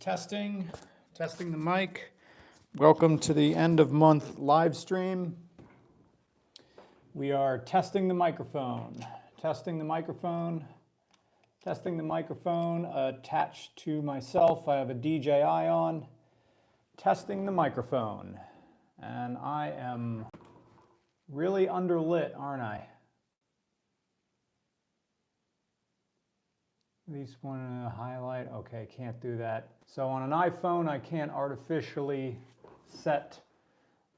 Testing the mic. Welcome to the end of month live stream. We are testing the microphone attached to myself. I have a DJI on, testing the microphone. And I am really underlit, aren't I? At least want to highlight. Okay, can't do that. So on an iPhone, I can't artificially set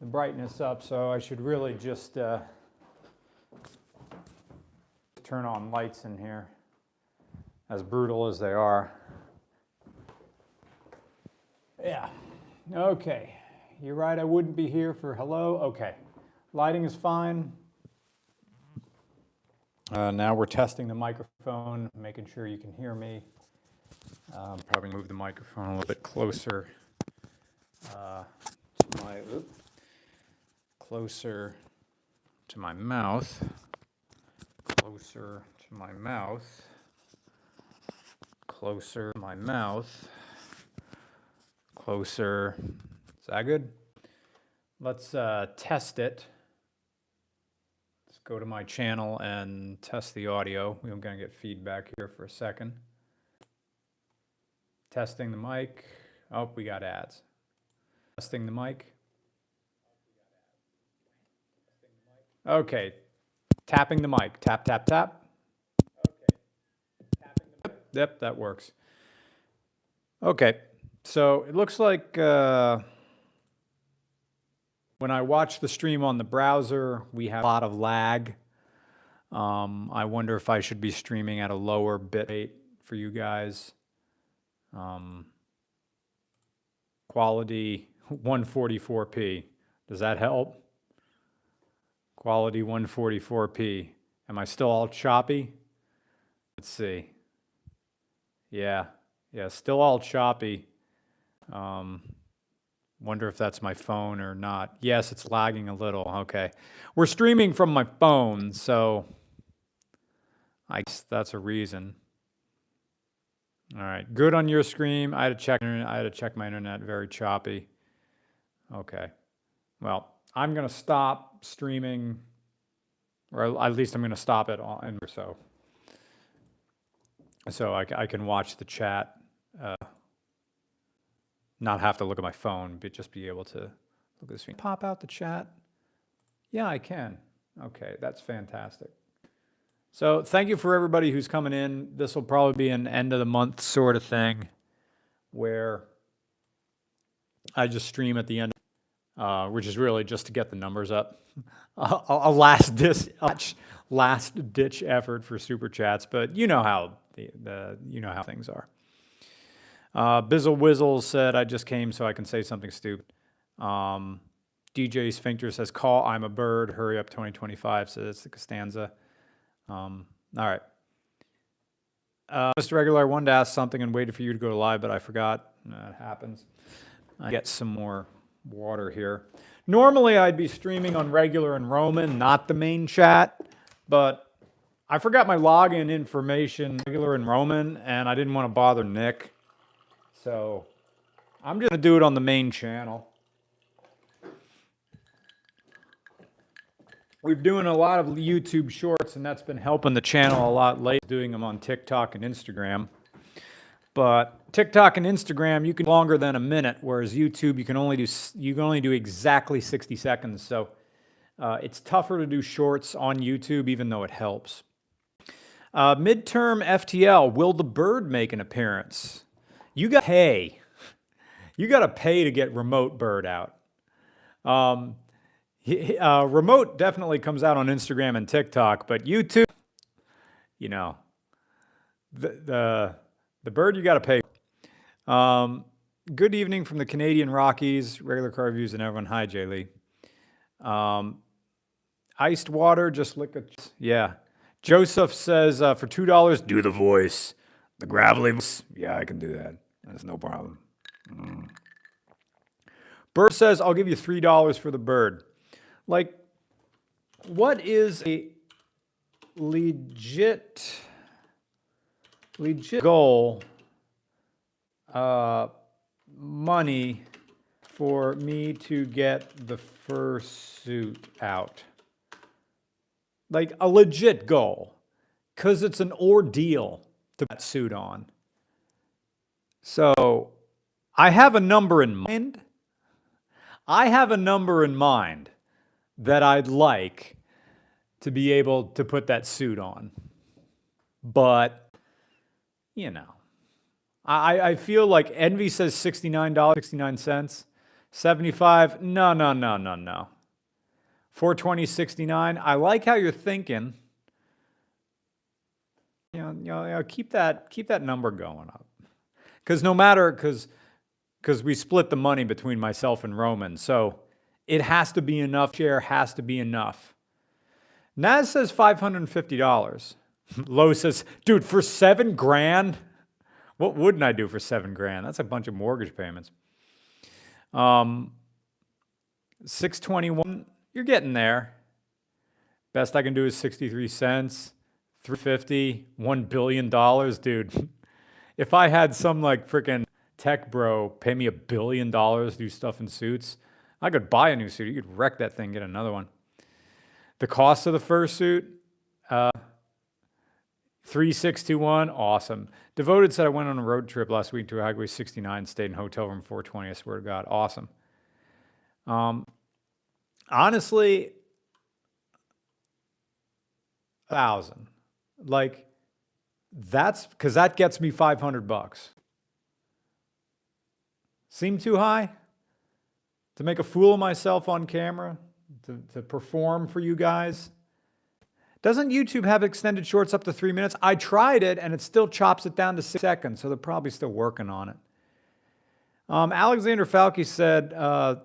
the brightness up, so I should really just turn on lights in here, as brutal as they are. Yeah, okay. You're right, I wouldn't be here for hello. Okay, lighting is fine. Now we're testing the microphone, making sure you can hear me. Probably move the microphone a little bit closer closer to my mouth. Closer to my mouth. Closer to my mouth. Closer. Is that good? Let's test it. Let's go to my channel and test the audio. We're going to get feedback here for a second. Testing the mic. Oh, we got ads. Testing the mic. Okay. Tapping the mic. Tap, tap, tap. Okay. Tapping the mic. Yep, that works. Okay. So it looks like when I watch the stream on the browser, we have a lot of lag. I wonder if I should be streaming at a lower bit rate for you guys. Quality 144p. Does that help? Quality 144p. Am I still all choppy? Let's see. Yeah, still all choppy. Wonder if that's my phone or not. Yes, it's lagging a little. Okay. We're streaming from my phone, so I guess that's a reason. All right. Good on your screen. I had to check my internet. Very choppy. Okay. Well, I'm going to stop streaming, or at least I'm going to stop it on so I can watch the chat. Not have to look at my phone, but just be able to look at the screen. Pop out the chat. Yeah, I can. Okay, that's fantastic. So thank you for everybody who's coming in. This will probably be an end of the month sort of thing where I just stream at the end, which is really just to get the numbers up. A last ditch effort for super chats, but you know how you know how things are. Bizzle Whizzle said, I just came so I can say something stupid. DJ Sphincter says, call I'm a bird, hurry up 2025, so that's the Costanza. All right. Mr. Regular, I wanted to ask something and waited for you to go live, but I forgot. That happens. I get some more water here. Normally, I'd be streaming on Regular and Roman, not the main chat, but I forgot my login information, Regular and Roman, and I didn't want to bother Nick. So I'm just going to do it on the main channel. We're doing a lot of YouTube shorts, and that's been helping the channel a lot lately, doing them on TikTok and Instagram. But TikTok and Instagram, you can do longer than a minute, whereas YouTube, you can only do exactly 60 seconds. So it's tougher to do shorts on YouTube, even though it helps. Midterm FTL, will the bird make an appearance? You got to pay. You got to pay to get Remote Bird out. Remote definitely comes out on Instagram and TikTok, but YouTube, you know, the bird you got to pay. Good evening from the Canadian Rockies, Regular Car Reviews, and everyone. Hi, Jay Lee. Iced water, just lick it. Yeah. Joseph says, for $2, do the voice. The gravelly voice. Yeah, I can do that. That's no problem. Bird says, I'll give you $3 for the bird. Like, what is a legit goal money for me to get the fursuit out. Like a legit goal, because it's an ordeal to put that suit on. So I have a number in mind. I have a number in mind that I'd like to be able to put that suit on. But, you know, I feel like Envy says $69.69. 75, no. 420.69. I like how you're thinking. Keep that number going up. Because because we split the money between myself and Roman, so it has to be enough. Share has to be enough. Naz says $550. Lowe says, dude, for $7,000, what wouldn't I do for $7,000? That's a bunch of mortgage payments. 621, you're getting there. Best I can do is 63 cents, 350, $1 billion, dude. If I had some like freaking tech bro pay me $1 billion to do stuff in suits, I could buy a new suit. You could wreck that thing, get another one. The cost of the fursuit, 3621, awesome. Devoted said I went on a road trip last week to Highway 69, stayed in hotel room 420. I swear to God, awesome. Honestly, 1,000. Like, that's because that gets me $500. Seem too high to make a fool of myself on camera, to perform for you guys? Doesn't YouTube have extended shorts up to 3 minutes? I tried it and it still chops it down to 6 seconds, so they're probably still working on it. Alexander Falke said,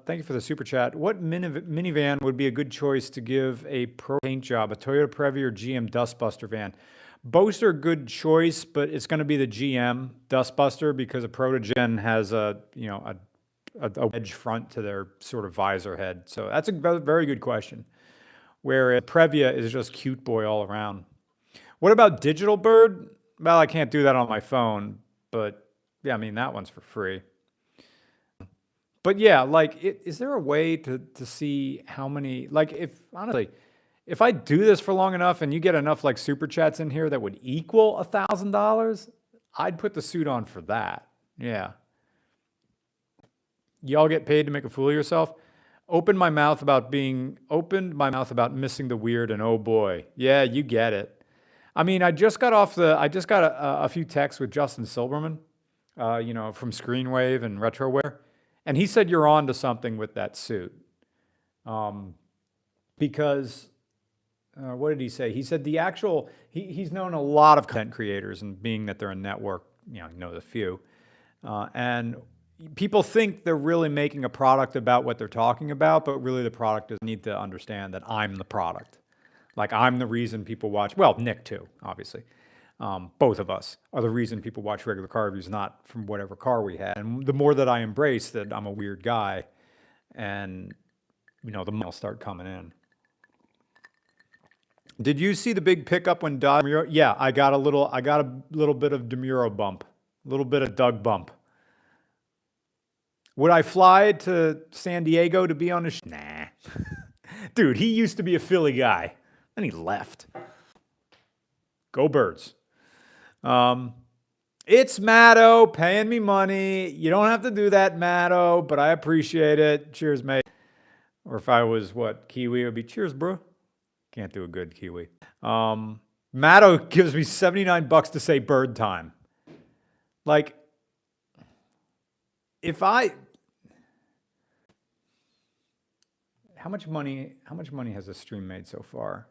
thank you for the super chat. What minivan would be a good choice to give a pro paint job, a Toyota Previa or GM Dustbuster van? Both are a good choice, but it's going to be the GM Dustbuster because a Protogen has a wedge front to their sort of visor head. So that's a very good question. Where Previa is just cute boy all around. What about Digital Bird? Well, I can't do that on my phone, but yeah, I mean, that one's for free. But yeah, like, is there a way to see how many, like, if I do this for long enough and you get enough like super chats in here that would equal $1,000, I'd put the suit on for that. Yeah. Y'all get paid to make a fool of yourself? Opened my mouth about missing the weird, and oh boy, yeah, you get it. I mean, I just got a few texts with Justin Silberman, from Screenwave and Retroware, and he said you're on to something with that suit, because what did he say? He said he's known a lot of content creators, and being that they're a network, he knows a few, and people think they're really making a product about what they're talking about, but really the product does need to understand that I'm the product. Like, I'm the reason people watch. Well, Nick too, obviously. Both of us are the reason people watch regular car reviews, not from whatever car we had. And the more that I embrace that I'm a weird guy, and the money will start coming in. Did you see the big pickup when Dodge? Yeah, I got a little bit of Demuro bump, a little bit of Doug bump. Would I fly to San Diego to be on a Nah. Dude, he used to be a Philly guy. Then he left. Go Birds. It's Matto paying me money. You don't have to do that, Matto, but I appreciate it. Cheers, mate. Or if I was, Kiwi, it would be cheers, bro. Can't do a good Kiwi. Matto gives me $79 to say bird time. Like, how much money has this stream made so far?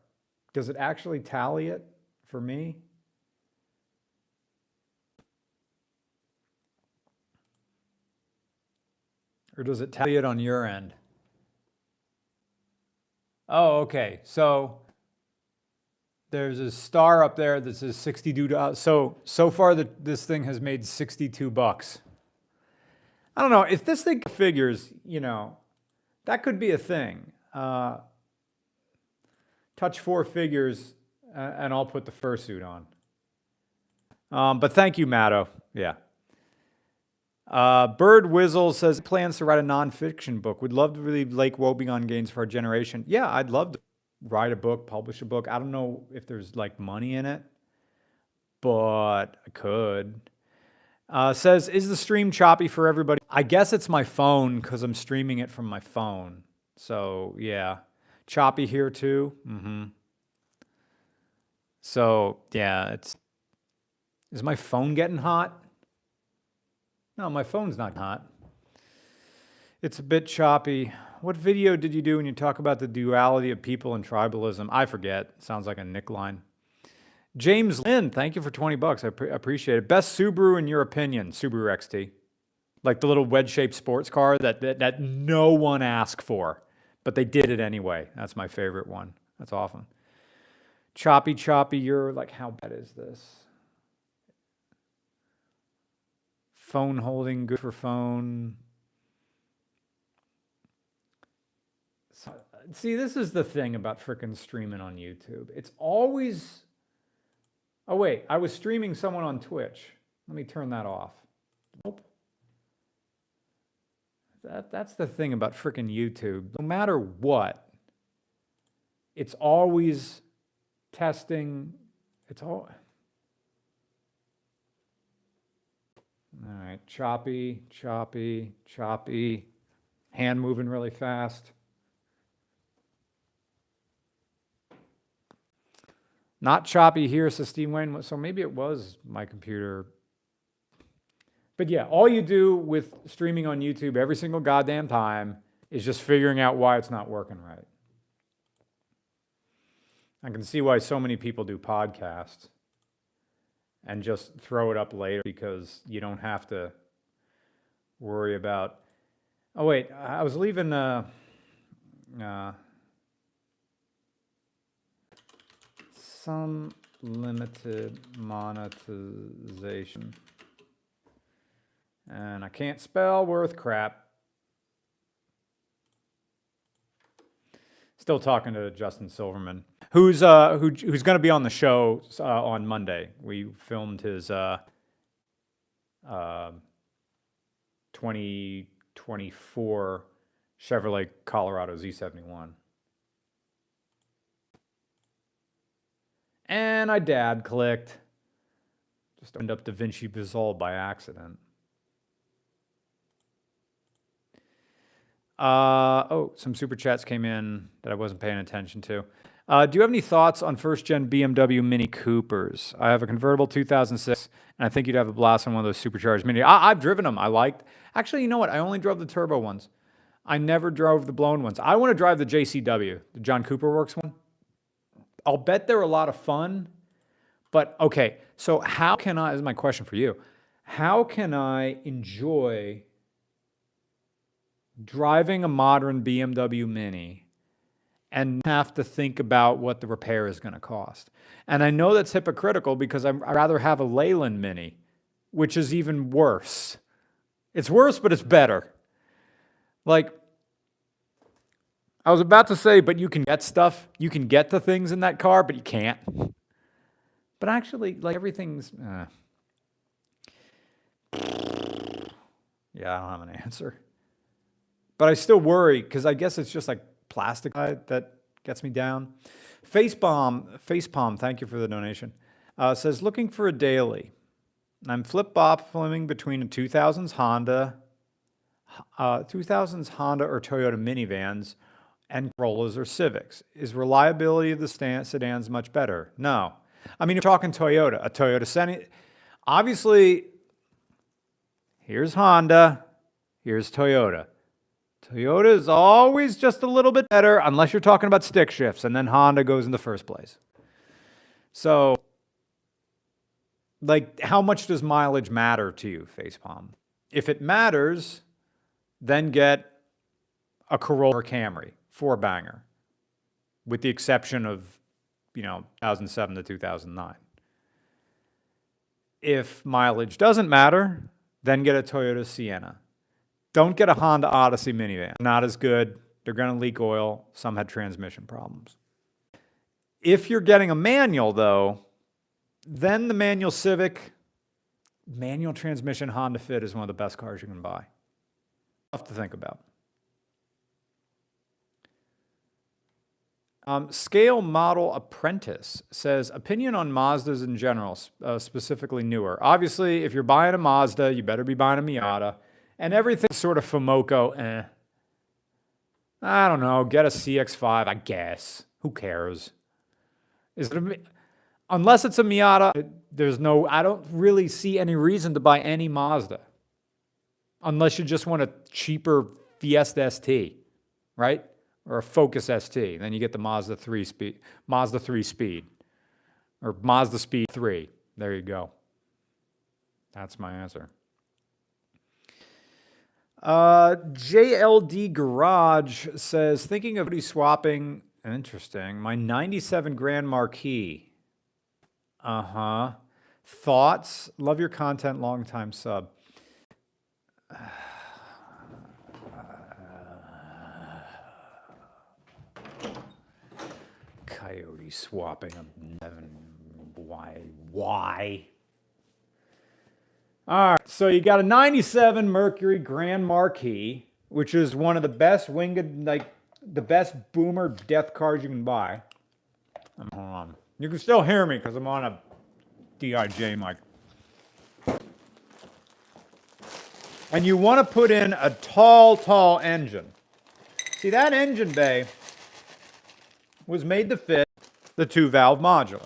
Does it actually tally it for me? Or does it tally it on your end? Oh, okay. So there's a star up there that says $62. So far this thing has made $62. I don't know if this thing figures, that could be a thing. Touch 4 figures, and I'll put the fursuit on. But thank you, Matto. Yeah. Bird Whizzle says plans to write a nonfiction book. Would love to relieve Lake Wobegon gains for our generation. Yeah, I'd love to write a book, publish a book. I don't know if there's like money in it, but I could. Says, is the stream choppy for everybody? I guess it's my phone because I'm streaming it from my phone. So yeah, choppy here too. So yeah, is my phone getting hot? No, my phone's not hot. It's a bit choppy. What video did you do when you talk about the duality of people and tribalism? I forget. Sounds like a Nick line. James Lynn, thank you for 20 bucks. I appreciate it. Best Subaru in your opinion? Subaru XT. Like the little wedge-shaped sports car that no one asked for, but they did it anyway. That's my favorite one. That's awesome. Choppy, you're like, how bad is this? Phone holding, good for phone. So, see, this is the thing about frickin' streaming on YouTube. It's always... Oh, wait, I was streaming someone on Twitch. Let me turn that off. Nope. That's the thing about frickin' YouTube. No matter what, it's always testing. It's all... All right, choppy. Hand moving really fast. Not choppy here, says Steve Wayne. So maybe it was my computer. But yeah, all you do with streaming on YouTube every single goddamn time is just figuring out why it's not working right. I can see why so many people do podcasts and just throw it up later because you don't have to worry about... Oh, wait, I was leaving... some limited monetization. And I can't spell worth crap. Still talking to Justin Silverman, who's going to be on the show on Monday. We filmed his 2024 Chevrolet Colorado Z71. And I dad clicked. Just opened up DaVinci Resolve by accident. Some super chats came in that I wasn't paying attention to. Do you have any thoughts on first-gen BMW Mini Coopers? I have a convertible 2006, and I think you'd have a blast on one of those supercharged Mini. I've driven them. I liked... Actually, you know what? I only drove the turbo ones. I never drove the blown ones. I want to drive the JCW, the John Cooper Works one. I'll bet they're a lot of fun. But, okay, so how can I... This is my question for you. How can I enjoy driving a modern BMW Mini and have to think about what the repair is going to cost? And I know that's hypocritical because I'd rather have a Leyland Mini, which is even worse. It's worse, but it's better. Like, I was about to say, but you can get stuff, you can get the things in that car, but you can't. But actually, like, everything's... Yeah, I don't have an answer. But I still worry, because I guess it's just like plastic that gets me down. Facepalm, thank you for the donation. Says, looking for a daily. I'm flip-flopping between a 2000s Honda or Toyota minivans and Corollas or Civics. Is reliability of the sedans much better? No. I mean, you're talking Toyota, a Toyota Seni. Obviously, here's Honda, here's Toyota. Toyota is always just a little bit better unless you're talking about stick shifts, and then Honda goes in the first place. So, like, how much does mileage matter to you, Facepalm? If it matters, then get a Corolla or Camry, 4-banger, with the exception of, 2007 to 2009. If mileage doesn't matter, then get a Toyota Sienna. Don't get a Honda Odyssey minivan. Not as good. They're going to leak oil. Some had transmission problems. If you're getting a manual, though, then the manual Civic manual transmission Honda Fit is one of the best cars you can buy. Tough to think about. Scale Model Apprentice says, opinion on Mazdas in general, specifically newer. Obviously, if you're buying a Mazda, you better be buying a Miata. And everything's sort of FOMOCO, I don't know, get a CX-5, I guess. Who cares? Unless it's a Miata, I don't really see any reason to buy any Mazda. Unless you just want a cheaper Fiesta ST, right? Or a Focus ST. Then you get the Mazda 3 Speed, or Mazda Speed 3. There you go. That's my answer. JLD Garage says, thinking of swapping, interesting, my 97 Grand Marquis. Thoughts? Love your content, long-time sub. Coyote swapping a 7. Why? All right, so you got a 97 Mercury Grand Marquis, which is one of the best winged, like the best boomer death cars you can buy. Hold on. You can still hear me because I'm on a DIJ mic. And you want to put in a tall engine. See, that engine bay was made to fit the 2-valve modular,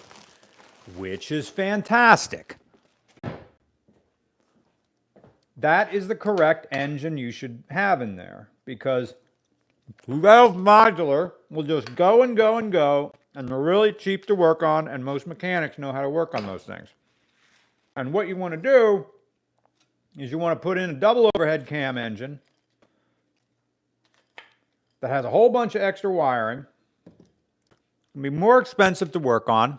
which is fantastic. That is the correct engine you should have in there, because 2-valve modular will just go and go and go, and they're really cheap to work on, and most mechanics know how to work on those things. And what you want to do is you want to put in a double overhead cam engine that has a whole bunch of extra wiring. It'll be more expensive to work on,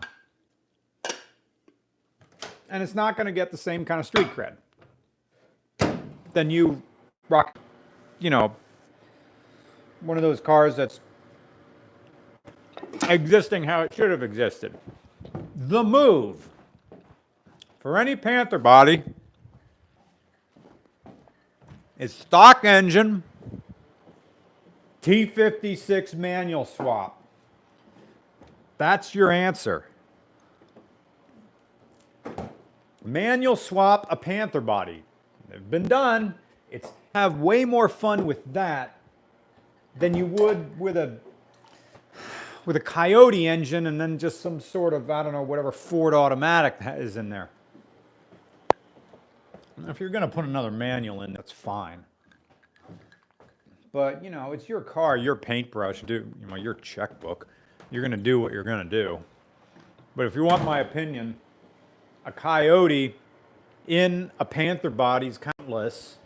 and it's not going to get the same kind of street cred. Then you rock, one of those cars that's existing how it should have existed. The move for any Panther body is stock engine, T56 manual swap. That's your answer. Manual swap a Panther body. They've been done. It's have way more fun with that than you would with a Coyote engine and then just some sort of, I don't know, whatever Ford automatic is in there. If you're going to put another manual in, that's fine. But, it's your car, your paintbrush, your checkbook. You're going to do what you're going to do. But if you want my opinion, a Coyote in a Panther body is countless.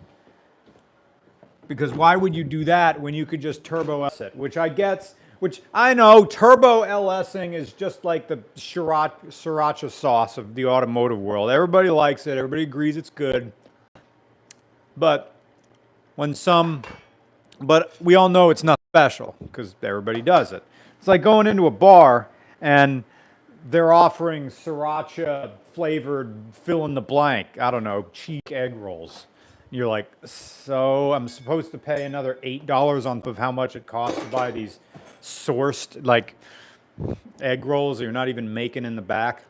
Because why would you do that when you could just turbo LS it? Which I know turbo LSing is just like the sriracha sauce of the automotive world. Everybody likes it. Everybody agrees it's good. But we all know it's not special because everybody does it. It's like going into a bar and they're offering sriracha flavored fill in the blank, I don't know, cheek egg rolls. You're like, so I'm supposed to pay another $8 on top of how much it costs to buy these sourced like egg rolls that you're not even making in the back?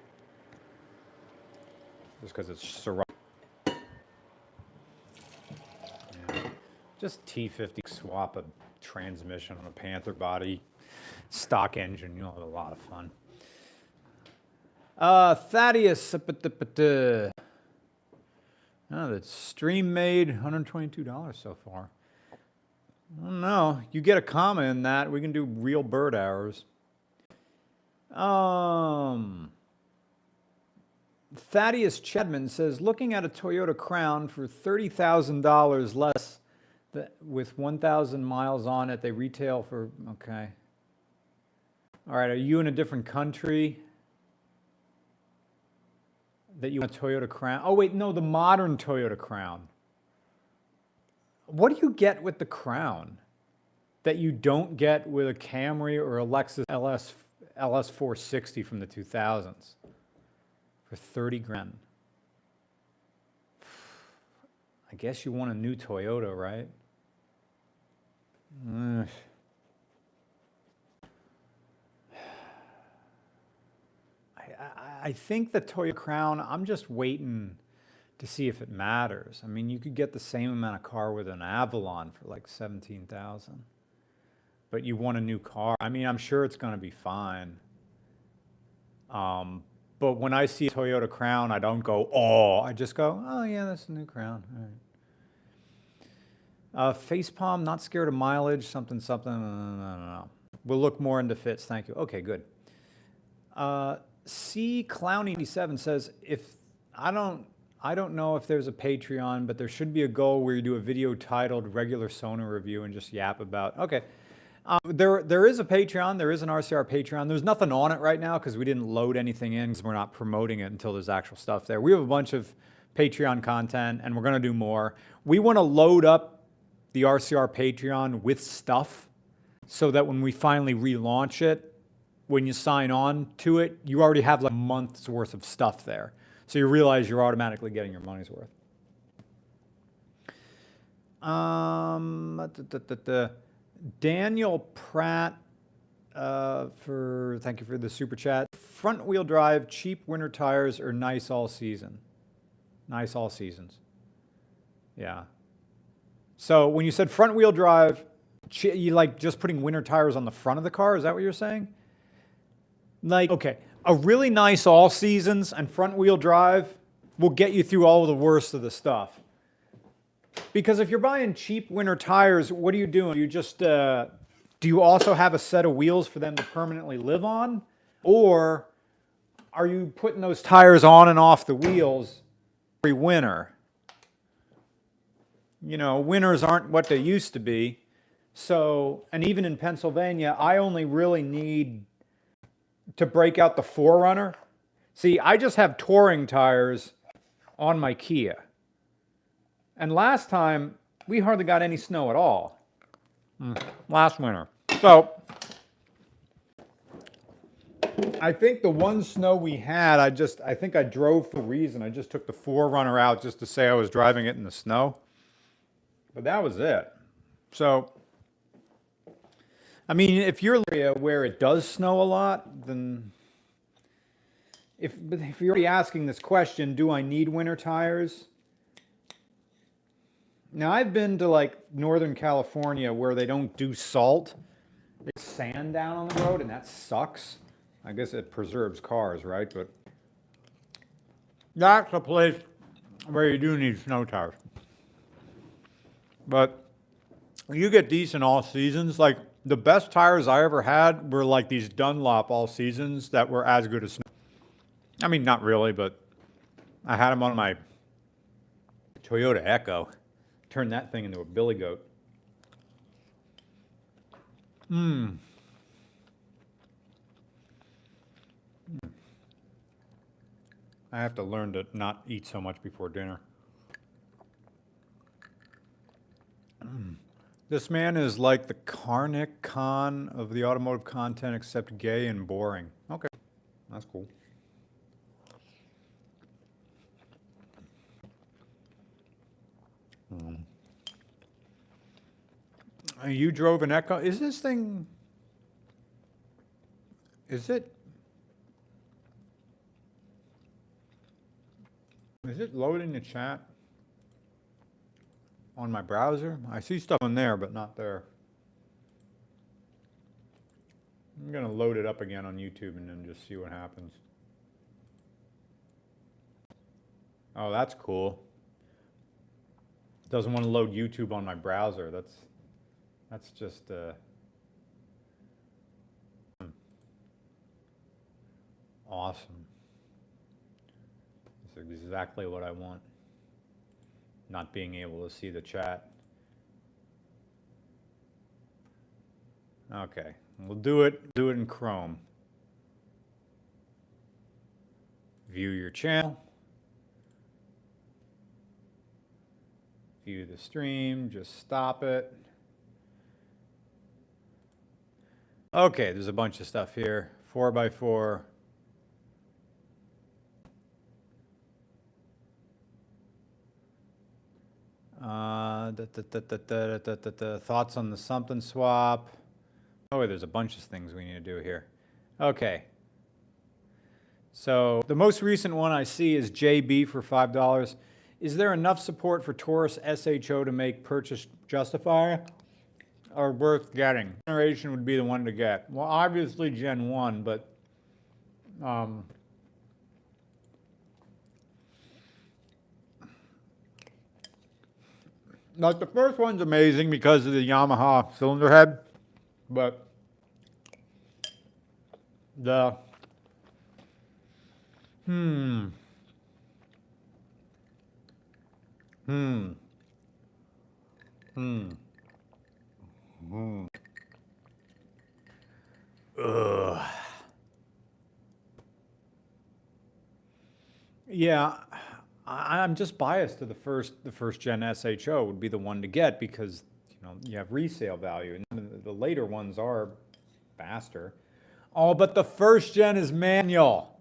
Just because it's sriracha. Yeah. Just T50 swap a transmission on a Panther body, stock engine, you'll have a lot of fun. Thaddeus, the stream made $122 so far. I don't know. You get a comma in that, we can do real bird hours. Thaddeus Chedman says, looking at a Toyota Crown for $30,000 less with 1,000 miles on it, they retail for, okay. All right, are you in a different country that you want a Toyota Crown? Oh, wait, no, the modern Toyota Crown. What do you get with the Crown that you don't get with a Camry or a Lexus LS 460 from the 2000s for 30 grand? I guess you want a new Toyota, right? I think the Toyota Crown, I'm just waiting to see if it matters. I mean, you could get the same amount of car with an Avalon for like 17,000, but you want a new car. I mean, I'm sure it's going to be fine. But when I see a Toyota Crown, I don't go, oh, I just go, oh yeah, that's a new Crown. All right. Facepalm, not scared of mileage, something. I don't know. We'll look more into fits. Thank you. Okay, good. C Clown87 says, if I don't know if there's a Patreon, but there should be a goal where you do a video titled regular Sona review and just yap about. Okay. There is a Patreon. There is an RCR Patreon. There's nothing on it right now because we didn't load anything in because we're not promoting it until there's actual stuff there. We have a bunch of Patreon content and we're going to do more. We want to load up the RCR Patreon with stuff so that when we finally relaunch it, when you sign on to it, you already have like a month's worth of stuff there. So you realize you're automatically getting your money's worth. Daniel Pratt, thank you for the super chat. Front wheel drive, cheap winter tires, or nice all season? Nice all seasons. Yeah. So when you said front wheel drive, you like just putting winter tires on the front of the car? Is that what you're saying? Like, okay, a really nice all seasons and front wheel drive will get you through all of the worst of the stuff. Because if you're buying cheap winter tires, what are you doing? You just, do you also have a set of wheels for them to permanently live on? Or are you putting those tires on and off the wheels every winter? You know, winters aren't what they used to be. So, and even in Pennsylvania, I only really need to break out the 4Runner. See, I just have touring tires on my Kia. And last time, we hardly got any snow at all. Last winter. So, I think the one snow we had, I think I drove for a reason. I just took the 4Runner out just to say I was driving it in the snow. But that was it. So, I mean, if you're in an area where it does snow a lot, then if you're already asking this question, do I need winter tires? Now, I've been to like Northern California where they don't do salt. There's sand down on the road, and that sucks. I guess it preserves cars, right? But that's a place where you do need snow tires. But you get decent all seasons. Like, the best tires I ever had were like these Dunlop all seasons that were as good as snow. I mean, not really, but I had them on my Toyota Echo. Turned that thing into a billy goat. I have to learn to not eat so much before dinner. This man is like the Karnik Khan of the automotive content, except gay and boring. Okay, that's cool. You drove an Echo. Is this thing? Is it loading the chat on my browser? I see stuff on there, but not there. I'm going to load it up again on YouTube and then just see what happens. Oh, that's cool. Doesn't want to load YouTube on my browser. That's just awesome. That's exactly what I want. Not being able to see the chat. Okay, we'll do it in Chrome. View your channel. View the stream, just stop it. Okay, there's a bunch of stuff here. 4x4. Thoughts on the something swap. Oh, there's a bunch of things we need to do here. Okay. So the most recent one I see is JB for $5. Is there enough support for Taurus SHO to make purchase justifier or worth getting? Generation would be the one to get. Well, obviously Gen 1, but like the first one's amazing because of the Yamaha cylinder head, but the Ugh. Yeah, I'm just biased to the first gen SHO would be the one to get because you have resale value, and the later ones are faster. Oh, but the first gen is manual.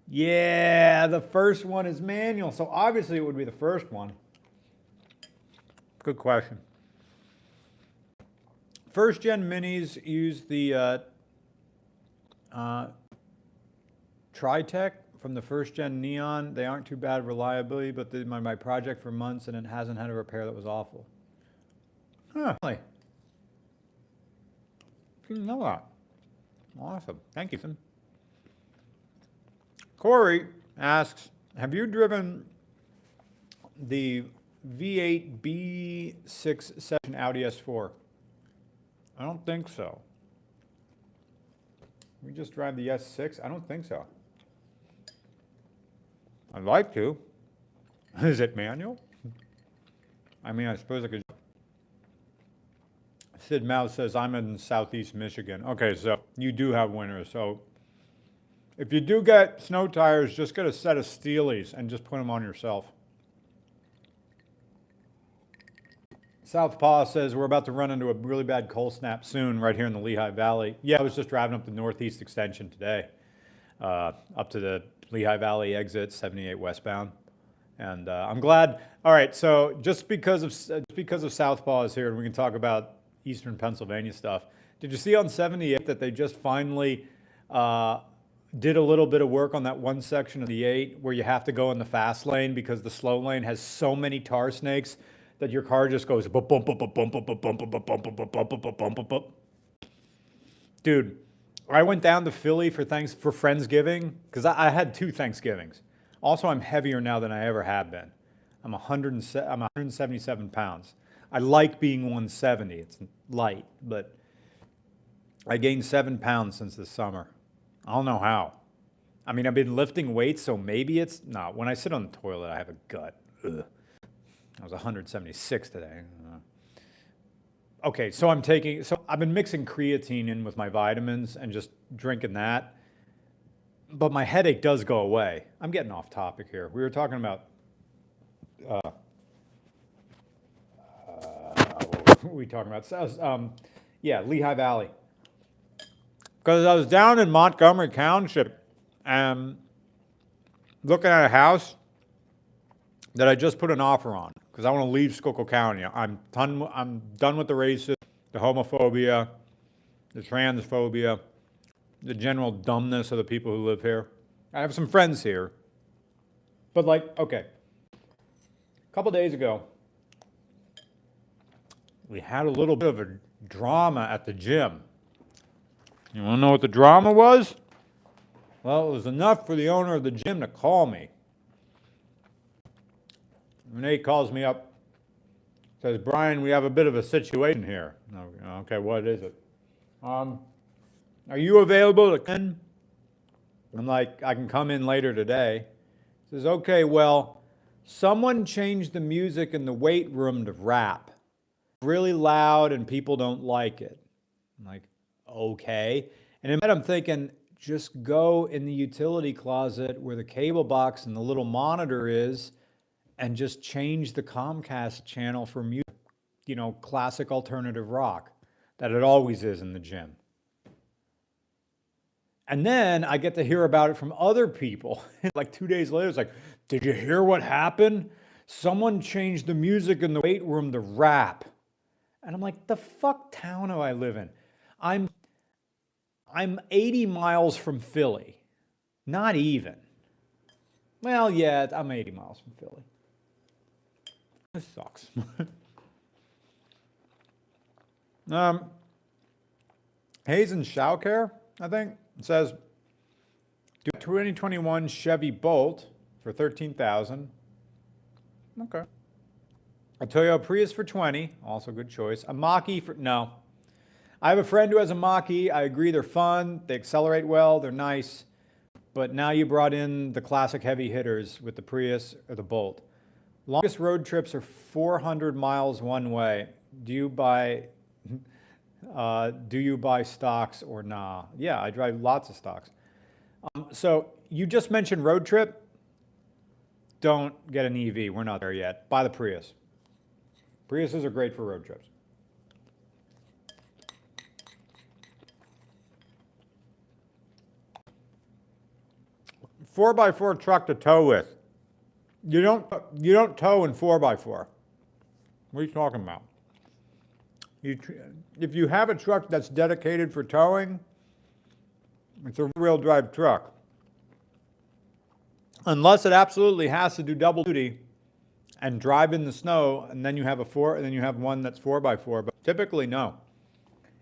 Yeah, the first one is manual, so obviously it would be the first one. Good question. First gen minis use the Tritech from the first gen Neon. They aren't too bad reliability, but they my project for months and it hasn't had a repair that was awful. Huh. Really? Didn't know that. Awesome. Thank you, Tim. Corey asks, have you driven the V8 B6 session Audi S4? I don't think so. We just drive the S6? I don't think so. I'd like to. Is it manual? I mean, I suppose I could. Sid Mouse says, I'm in southeast Michigan. Okay, so you do have winters. So if you do get snow tires, just get a set of Steelies and just put them on yourself. Southpaw says, we're about to run into a really bad cold snap soon right here in the Lehigh Valley. Yeah, I was just driving up the Northeast Extension today, up to the Lehigh Valley exit, 78 westbound. And I'm glad. All right, so just because of Southpaw is here, and we can talk about Eastern Pennsylvania stuff. Did you see on 78 that they just finally did a little bit of work on that one section of the 8 where you have to go in the fast lane because the slow lane has so many tar snakes that your car just goes bump bump bump bump bump bump bump bump bump bump bump bump bump bump. Dude, I went down to Philly for Friendsgiving because I had 2 Thanksgivings. Also, I'm heavier now than I ever have been. I'm 177 pounds. I like being 170. It's light, but I gained 7 pounds since the summer. I don't know how. I mean, I've been lifting weights, so maybe it's not. When I sit on the toilet, I have a gut. Ugh. I was 176 today. Okay, so I've been mixing creatine in with my vitamins and just drinking that. But my headache does go away. I'm getting off topic here. We were talking about what were we talking about? Yeah, Lehigh Valley. Because I was down in Montgomery Township and looking at a house that I just put an offer on because I want to leave Schuylkill County. I'm done with the racism, the homophobia, the transphobia, the general dumbness of the people who live here. I have some friends here. But okay, a couple days ago, we had a little bit of a drama at the gym. You want to know what the drama was? Well, it was enough for the owner of the gym to call me. Renee calls me up, says, Brian, we have a bit of a situation here. Okay, what is it? Are you available to come in? I'm like, I can come in later today. He says, okay, well, someone changed the music in the weight room to rap. Really loud and people don't like it. I'm like, okay. And in my head I'm thinking, just go in the utility closet where the cable box and the little monitor is and just change the Comcast channel for music, classic alternative rock that it always is in the gym. And then I get to hear about it from other people. Like 2 days later, it's like, did you hear what happened? Someone changed the music in the weight room to rap. And I'm like, the fuck town do I live in? I'm 80 miles from Philly. Not even. Well, yeah, I'm 80 miles from Philly. This sucks. Hazen Schauker, I think, says, do a 2021 Chevy Bolt for $13,000. Okay. A Toyota Prius for 20, also good choice. A Mach-E for, no. I have a friend who has a Mach-E. I agree they're fun, they accelerate well, they're nice. But now you brought in the classic heavy hitters with the Prius or the Bolt. Longest road trips are 400 miles one way. Do you buy stocks or nah? Yeah, I drive lots of stocks. So you just mentioned road trip. Don't get an EV. We're not there yet. Buy the Prius. Priuses are great for road trips. Four by four truck to tow with. You don't tow in 4x4. What are you talking about? If you have a truck that's dedicated for towing, it's a rear-wheel drive truck. Unless it absolutely has to do double duty and drive in the snow, and then you have one that's 4x4. But typically, no.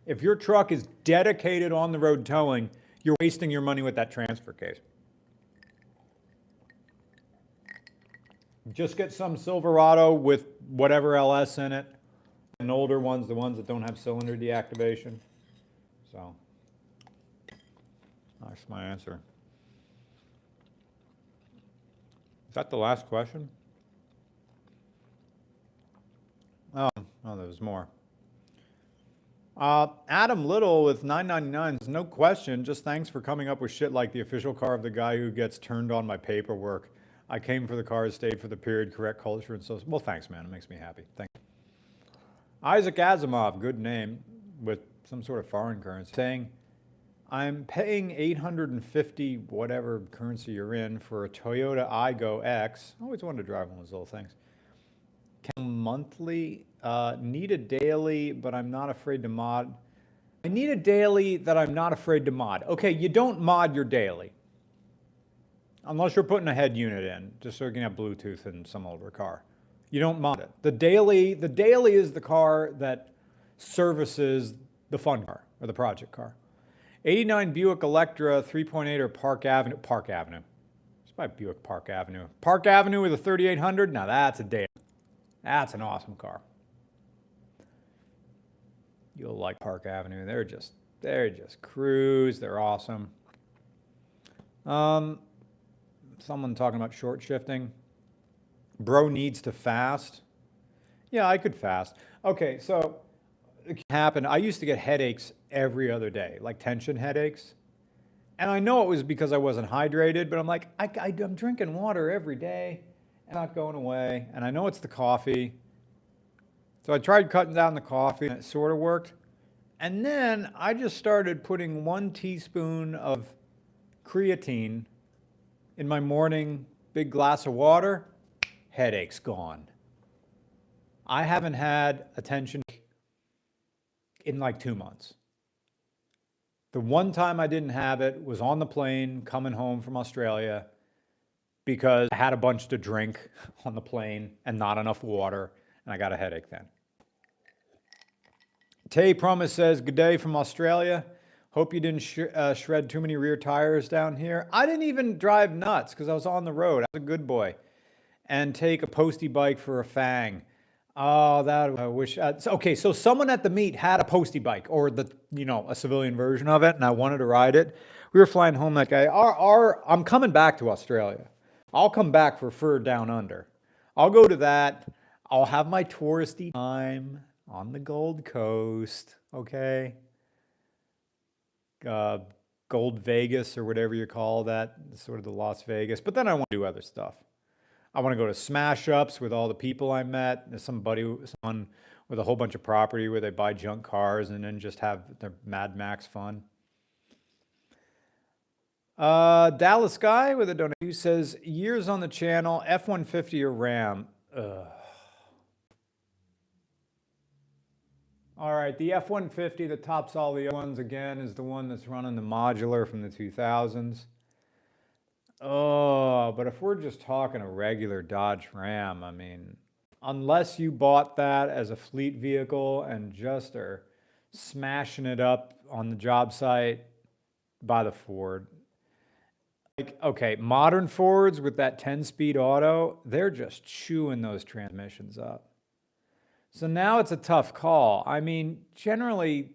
If your truck is dedicated on the road towing, you're wasting your money with that transfer case. Just get some Silverado with whatever LS in it. And older ones, the ones that don't have cylinder deactivation. So, that's my answer. Is that the last question? Oh, there's more. Adam Little with $9.99 says, no question, just thanks for coming up with shit like the official car of the guy who gets turned on my paperwork. I came for the cars, stayed for the period, correct culture, and so. Well, thanks, man. It makes me happy. Thank you. Isaac Asimov, good name, with some sort of foreign currency, saying, I'm paying $850, whatever currency you're in, for a Toyota Aygo X. I always wanted to drive one of those little things. Can monthly, need a daily, but I'm not afraid to mod. I need a daily that I'm not afraid to mod. Okay, you don't mod your daily. Unless you're putting a head unit in, just so you can have Bluetooth in some older car. You don't mod it. The daily is the car that services the fun car or the project car. 89 Buick Electra 3.8 or Park Avenue. It's by Buick Park Avenue. Park Avenue with a 3800. Now that's a daily. That's an awesome car. You'll like Park Avenue. They're just cruise. They're awesome. Someone talking about short shifting. Bro needs to fast. Yeah, I could fast. Okay, so it happened. I used to get headaches every other day, like tension headaches. And I know it was because I wasn't hydrated, but I'm like, I'm drinking water every day and not going away. And I know it's the coffee. So I tried cutting down the coffee and it sort of worked. And then I just started putting 1 teaspoon of creatine in my morning big glass of water. Headache's gone. I haven't had a tension in like 2 months. The one time I didn't have it was on the plane coming home from Australia because I had a bunch to drink on the plane and not enough water, and I got a headache then. Tay Promise says, good day from Australia. Hope you didn't shred too many rear tires down here. I didn't even drive nuts because I was on the road. I was a good boy. And take a postie bike for a Fang. Oh, that I wish. Okay, so someone at the meet had a postie bike or a civilian version of it, and I wanted to ride it. We were flying home that guy. I'm coming back to Australia. I'll come back for Fur Down Under. I'll go to that. I'll have my touristy time on the Gold Coast. Okay. Gold Vegas or whatever you call that, sort of the Las Vegas. But then I want to do other stuff. I want to go to smash ups with all the people I met. There's someone with a whole bunch of property where they buy junk cars and then just have their Mad Max fun. Dallas Guy with a donation says, years on the channel, F-150 or Ram. All right, the F-150 that tops all the other ones again is the one that's running the modular from the 2000s. Oh, but if we're just talking a regular Dodge Ram, I mean, unless you bought that as a fleet vehicle and just are smashing it up on the job site, buy the Ford. Like, okay, modern Fords with that 10-speed auto, they're just chewing those transmissions up. So now it's a tough call. I mean, generally,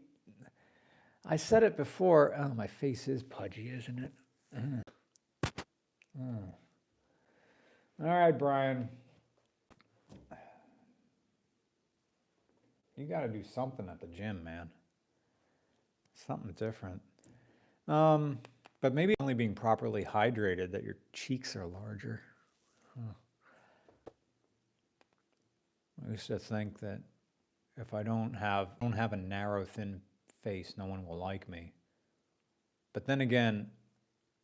I said it before. Oh, my face is pudgy, isn't it? All right, Brian. You got to do something at the gym, man. Something different. But maybe only being properly hydrated that your cheeks are larger. I used to think that if I don't have a narrow, thin face, no one will like me. But then again,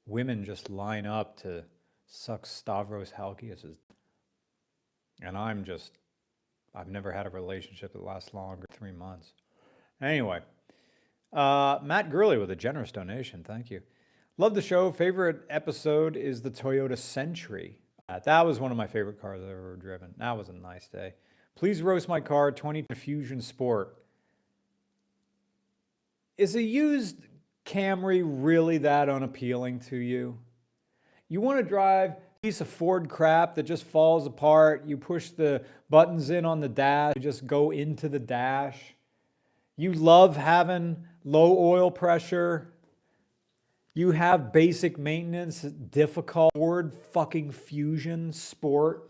women just line up to suck Stavros Halkias's. And I've never had a relationship that lasts longer than 3 months. Anyway, Matt Gurley with a generous donation. Thank you. Love the show. Favorite episode is the Toyota Century. That was one of my favorite cars I've ever driven. That was a nice day. Please roast my car, 20 Fusion Sport. Is a used Camry really that unappealing to you? You want to drive a piece of Ford crap that just falls apart. You push the buttons in on the dash, you just go into the dash. You love having low oil pressure. You have basic maintenance, difficult Ford fucking Fusion Sport.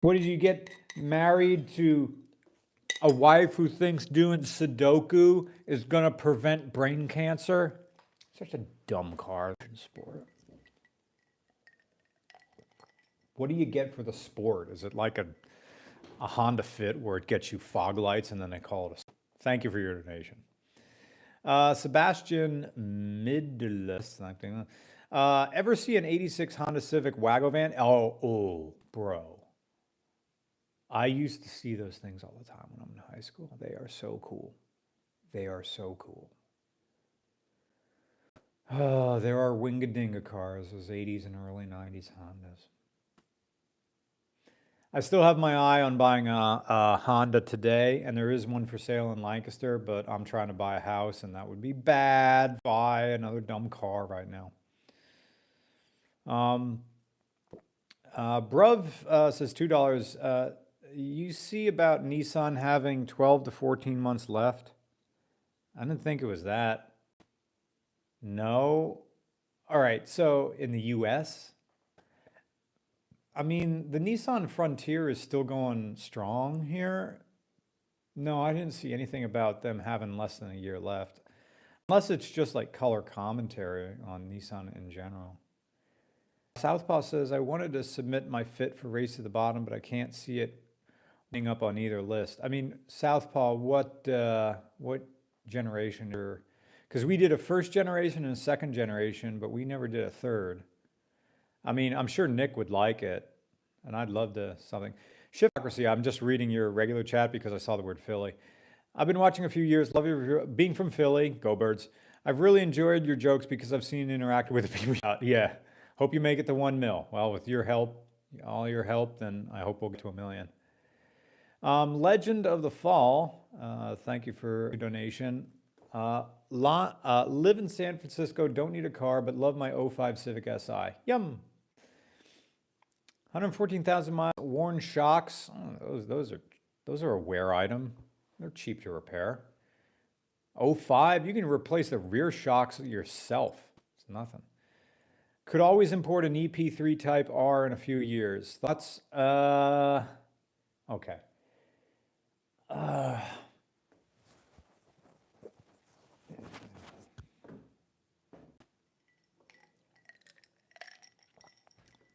What did you get married to a wife who thinks doing Sudoku is going to prevent brain cancer? Such a dumb car. Sport. What do you get for the Sport? Is it like a Honda Fit where it gets you fog lights and then they call it a... Thank you for your donation. Sebastian Midless. Ever see an 86 Honda Civic Wagovan? Oh, bro. I used to see those things all the time when I'm in high school. They are so cool. They are so cool. Oh, there are Wingadinga cars, those 80s and early 90s Hondas. I still have my eye on buying a Honda today, and there is one for sale in Lancaster, but I'm trying to buy a house, and that would be bad. Buy another dumb car right now. Bruv says $2. You see about Nissan having 12 to 14 months left? I didn't think it was that. No. All right, so in the US, I mean, the Nissan Frontier is still going strong here. No, I didn't see anything about them having less than a year left. Unless it's just like color commentary on Nissan in general. Southpaw says, I wanted to submit my fit for Race to the Bottom, but I can't see it up on either list. I mean, Southpaw, what generation are... Because we did a first generation and a second generation, but we never did a third. I mean, I'm sure Nick would like it, and I'd love to something. Shiftocracy, I'm just reading your regular chat because I saw the word Philly. I've been watching a few years. Love your being from Philly. Go Birds. I've really enjoyed your jokes because I've seen and interacted with people. Yeah. Hope you make it to 1 mil. Well, with your help, all your help, then I hope we'll get to 1 million. Legend of the Fall. Thank you for your donation. Live in San Francisco. Don't need a car, but love my 05 Civic Si. Yum. 114,000 miles. Worn shocks. Oh, those are a wear item. They're cheap to repair. 05, you can replace the rear shocks yourself. It's nothing. Could always import an EP3 Type R in a few years. Thoughts? Okay.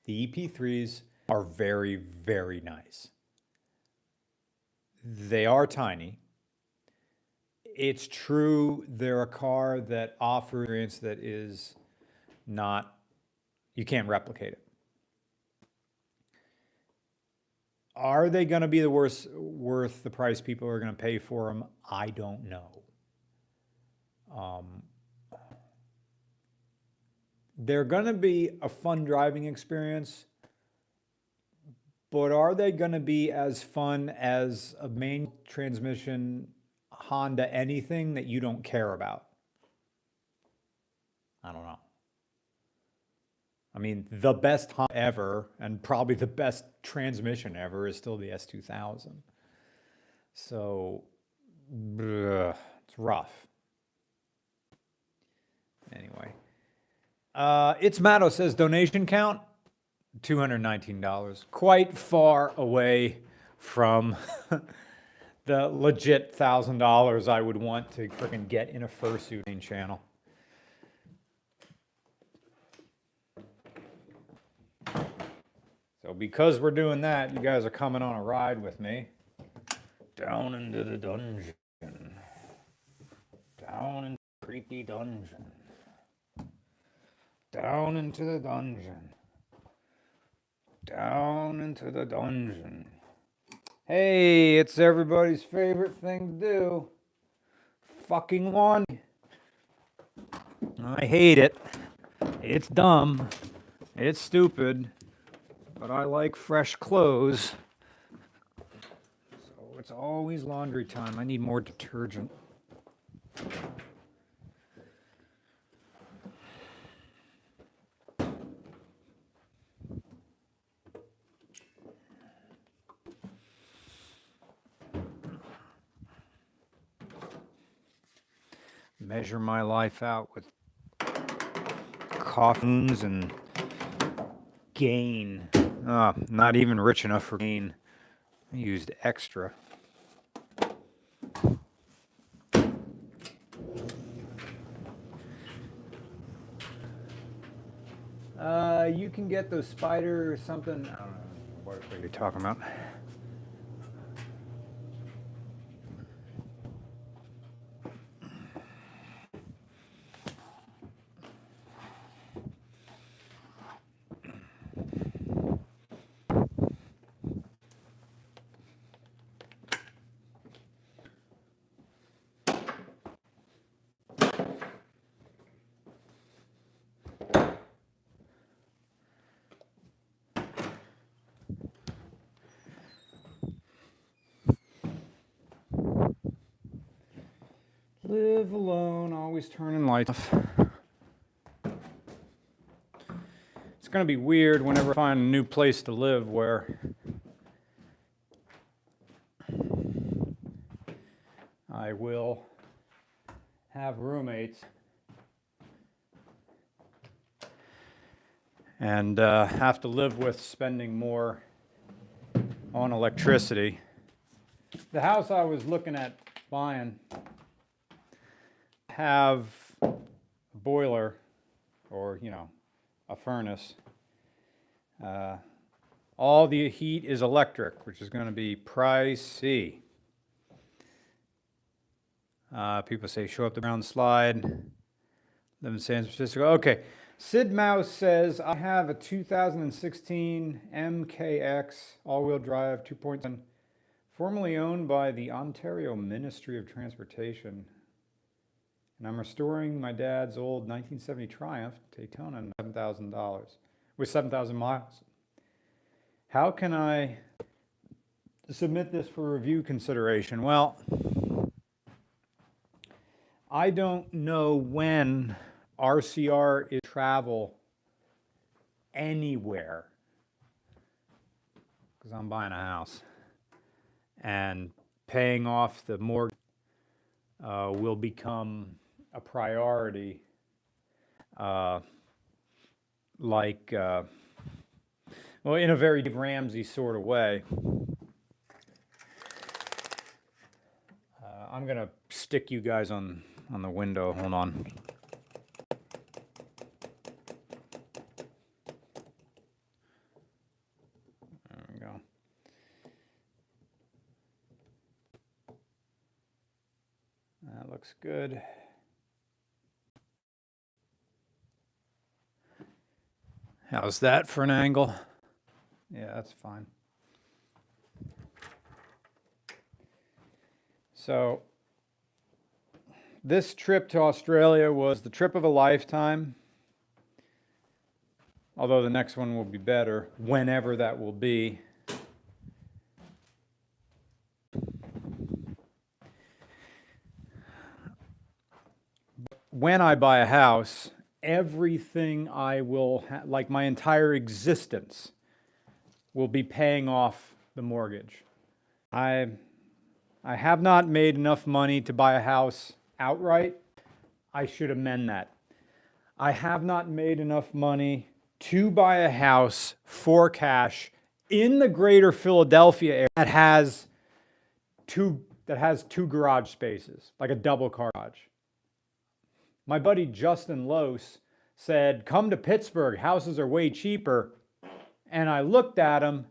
The EP3s are very, very nice. They are tiny. It's true, they're a car that offers experience that is not, you can't replicate it. Are they going to be worth the price people are going to pay for them? I don't know. They're going to be a fun driving experience, but are they going to be as fun as a main transmission Honda anything that you don't care about? I don't know. I mean, the best Honda ever, and probably the best transmission ever, is still the S2000. So, it's rough. Anyway. It's Matto says donation count $219. Quite far away from the legit $1,000 I would want to freaking get in a fursuit channel. So because we're doing that, you guys are coming on a ride with me down into the dungeon. Down into the creepy dungeon. Down into the dungeon. Down into the dungeon. Hey, it's everybody's favorite thing to do. Fucking laundry. I hate it. It's dumb. It's stupid. But I like fresh clothes. So it's always laundry time. I need more detergent. Measure my life out with coffins and gain. Not even rich enough for gain. I used extra. You can get those spider or something. I don't know what you're talking about. Live alone, always turning lights off. It's going to be weird whenever I find a new place to live where I will have roommates and have to live with spending more on electricity. The house I was looking at buying have a boiler or, a furnace. All the heat is electric, which is going to be pricey. People say, show up the ground slide. Live in San Francisco. Okay. Sid Mouse says, I have a 2016 MKX all-wheel drive 2.7, formerly owned by the Ontario Ministry of Transportation. And I'm restoring my dad's old 1970 Triumph Daytona, $7,000, with 7,000 miles. How can I submit this for review consideration? Well, I don't know when RCR is travel anywhere, because I'm buying a house, and paying off the mortgage will become a priority, well, in a very Dave Ramsey sort of way. I'm going to stick you guys on the window. Hold on. There we go. That looks good. How's that for an angle? Yeah, that's fine. So this trip to Australia was the trip of a lifetime. Although the next one will be better, whenever that will be. When I buy a house, everything I will, like my entire existence, will be paying off the mortgage. I have not made enough money to buy a house outright. I should amend that. I have not made enough money to buy a house for cash in the greater Philadelphia area that has two garage spaces, like a double car garage. My buddy Justin Lose said, come to Pittsburgh, houses are way cheaper. And I looked at him,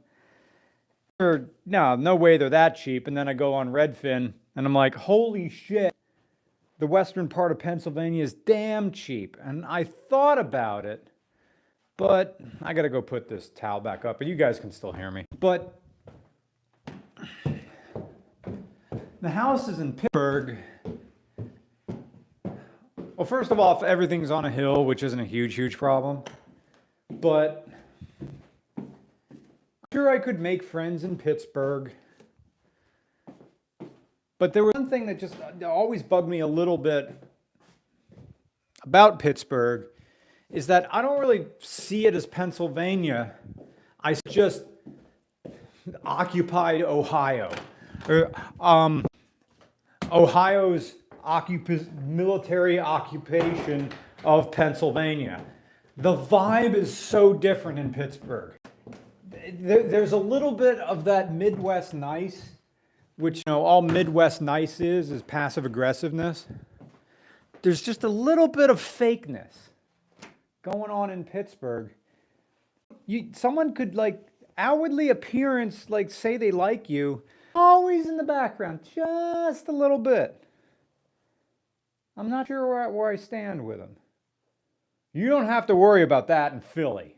no way they're that cheap. And then I go on Redfin and I'm like, holy shit, the western part of Pennsylvania is damn cheap. And I thought about it. But I got to go put this towel back up, but you guys can still hear me. But the houses in Pittsburgh, well, first of all, everything's on a hill, which isn't a huge problem. But I'm sure I could make friends in Pittsburgh. But there was one thing that just always bugged me a little bit about Pittsburgh, is that I don't really see it as Pennsylvania. I just occupied Ohio. Ohio's military occupation of Pennsylvania. The vibe is so different in Pittsburgh. There's a little bit of that Midwest nice, which, all Midwest nice is passive aggressiveness. There's just a little bit of fakeness going on in Pittsburgh. Someone could outwardly appearance, say they like you, always in the background, just a little bit. I'm not sure where I stand with them. You don't have to worry about that in Philly.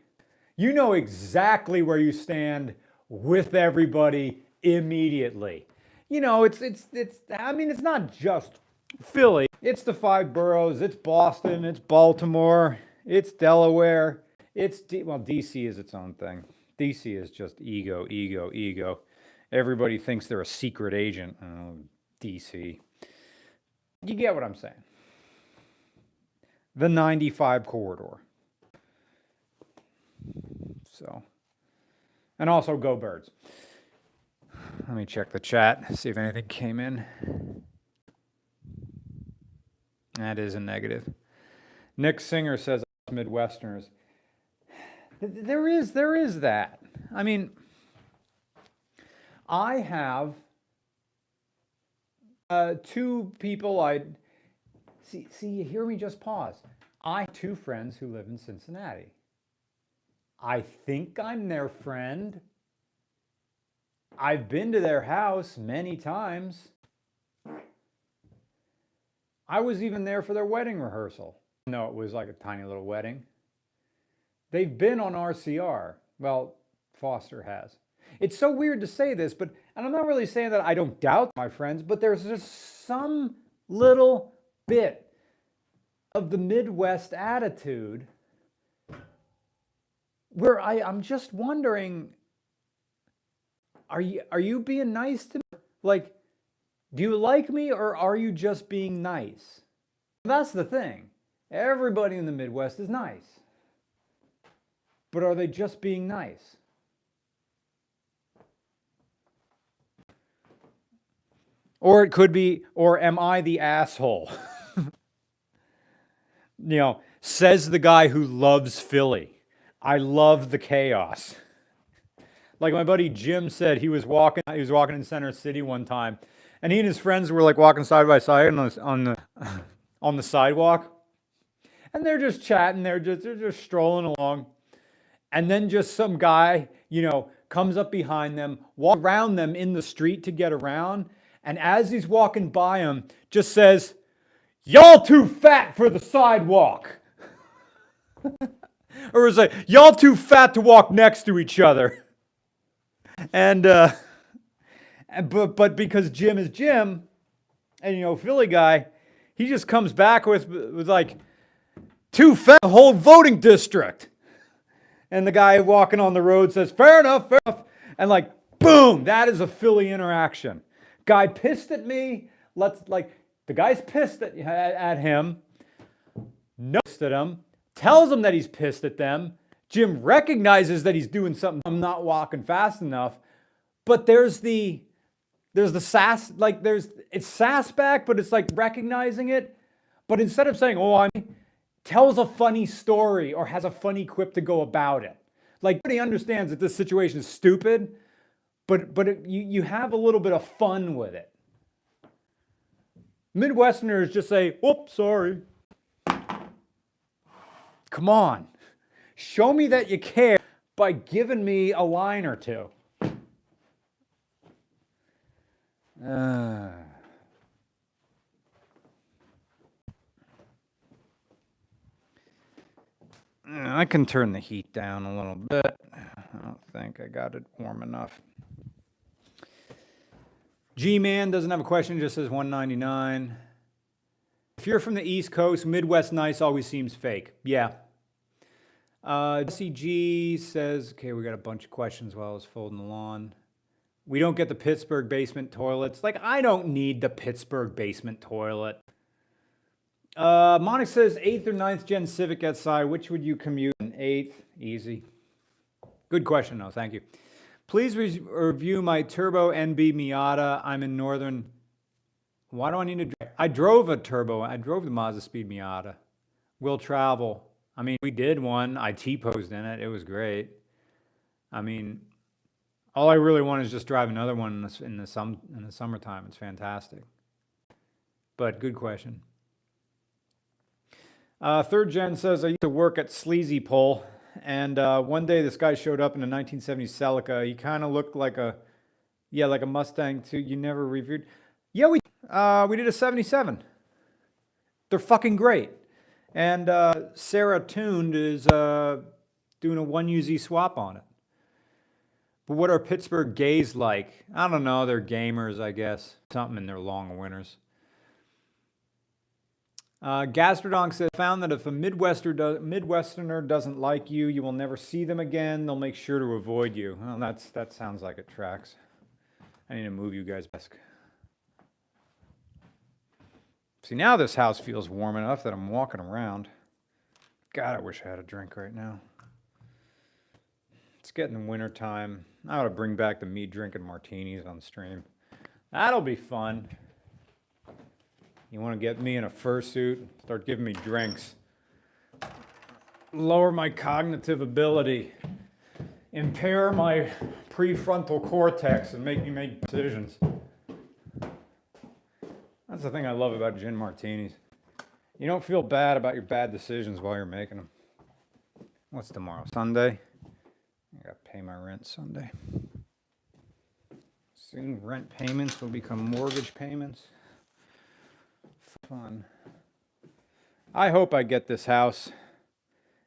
You know exactly where you stand with everybody immediately. It's not just Philly. It's the 5 boroughs, it's Boston, it's Baltimore, it's Delaware, DC is its own thing. DC is just ego. Everybody thinks they're a secret agent. Oh, DC. You get what I'm saying. The 95 corridor. So, and also go Birds. Let me check the chat, see if anything came in. That is a negative. Nick Singer says Midwesterners. There is that. I mean, I have 2 people I'd see. You hear me just pause. I have 2 friends who live in Cincinnati. I think I'm their friend. I've been to their house many times. I was even there for their wedding rehearsal. No, it was like a tiny little wedding. They've been on RCR. Well, Foster has. It's so weird to say this, and I'm not really saying that I don't doubt my friends, but there's just some little bit of the Midwest attitude where I'm just wondering, are you being nice to me? Do you like me, or are you just being nice? That's the thing. Everybody in the Midwest is nice. But are they just being nice? Or it could be, or am I the asshole? Says the guy who loves Philly. I love the chaos. Like my buddy Jim said, he was walking in Center City one time, and he and his friends were walking side by side on the sidewalk, and they're just chatting, they're just strolling along, and then just some guy, comes up behind them, walks around them in the street to get around, and as he's walking by them, just says, "Y'all too fat for the sidewalk." Or it's like, "Y'all too fat to walk next to each other." And but because Jim is Jim, And, you know, Philly guy, he just comes back with like, too fat, the whole voting district. And the guy walking on the road says, fair enough, fair enough. And like, boom, that is a Philly interaction. Guy pissed at me. The guy's pissed at him. Noticed at him. Tells him that he's pissed at them. Jim recognizes that he's doing something. I'm not walking fast enough. But there's the sass, like it's sass back, but it's like recognizing it. But instead of saying, tells a funny story or has a funny quip to go about it. Like, everybody understands that this situation is stupid, but you have a little bit of fun with it. Midwesterners just say, oops, sorry. Come on. Show me that you care by giving me a line or two. I can turn the heat down a little bit. I don't think I got it warm enough. G-Man doesn't have a question, just says 199. If you're from the East Coast, Midwest nice always seems fake. Yeah. Jesse G says, okay, we got a bunch of questions while I was folding the lawn. We don't get the Pittsburgh basement toilets. Like, I don't need the Pittsburgh basement toilet. Monik says 8th or 9th gen Civic outside. Which would you commute in? 8th, easy. Good question, though. Thank you. Please review my turbo NB Miata. I'm in northern. Why do I need to drive? I drove a turbo. I drove the Mazda Speed Miata. Will travel. I mean, we did one. I T-posed in it. It was great. I mean, all I really want is just drive another one in the summertime. It's fantastic. But good question. 3rd gen says, I used to work at Sleazy Pole, and one day this guy showed up in a 1970s Celica. He kind of looked like a Mustang too. You never reviewed? Yeah, we did a 77. They're fucking great. And Sarah Tuned is doing a 1UZ swap on it. But what are Pittsburgh gays like? I don't know. They're gamers, I guess. Something in their long winters. Gastrodonk says, found that if a Midwesterner doesn't like you, you will never see them again. They'll make sure to avoid you. Well, that sounds like it tracks. I need to move you guys back. See, now this house feels warm enough that I'm walking around. God, I wish I had a drink right now. It's getting winter time. I ought to bring back the me drinking martinis on stream. That'll be fun. You want to get me in a fursuit? Start giving me drinks. Lower my cognitive ability. Impair my prefrontal cortex and make me make decisions. That's the thing I love about gin martinis. You don't feel bad about your bad decisions while you're making them. What's tomorrow? Sunday? I gotta pay my rent Sunday. Soon rent payments will become mortgage payments. Fun. I hope I get this house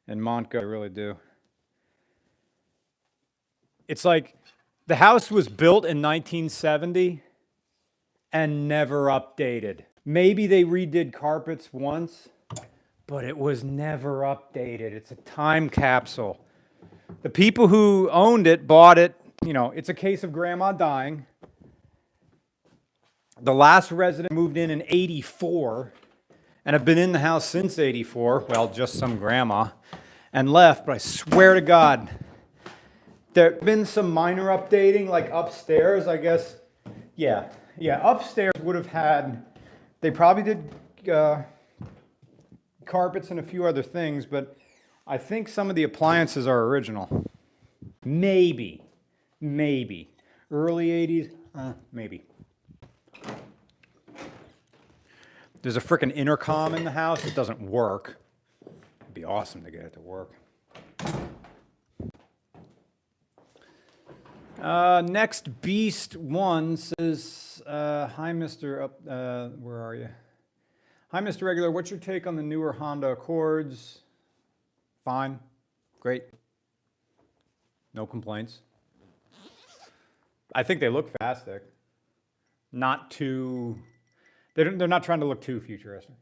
in Montco. I really do. It's like the house was built in 1970 and never updated. Maybe they redid carpets once, but it was never updated. It's a time capsule. The people who owned it bought it, you know, it's a case of grandma dying. The last resident moved in 84 and have been in the house since 84. Well, just some grandma, and left, but I swear to God, there's been some minor updating, like upstairs, I guess. Yeah, upstairs would have had, they probably did carpets and a few other things, but I think some of the appliances are original. Maybe. Early 80s, maybe. There's a frickin' intercom in the house. It doesn't work. It'd be awesome to get it to work. Next Beast 1 says, hi, Mr. Where are you? Hi, Mr. Regular. What's your take on the newer Honda Accords? Fine. Great. No complaints. I think they look fantastic. Not too They're not trying to look too futuristic.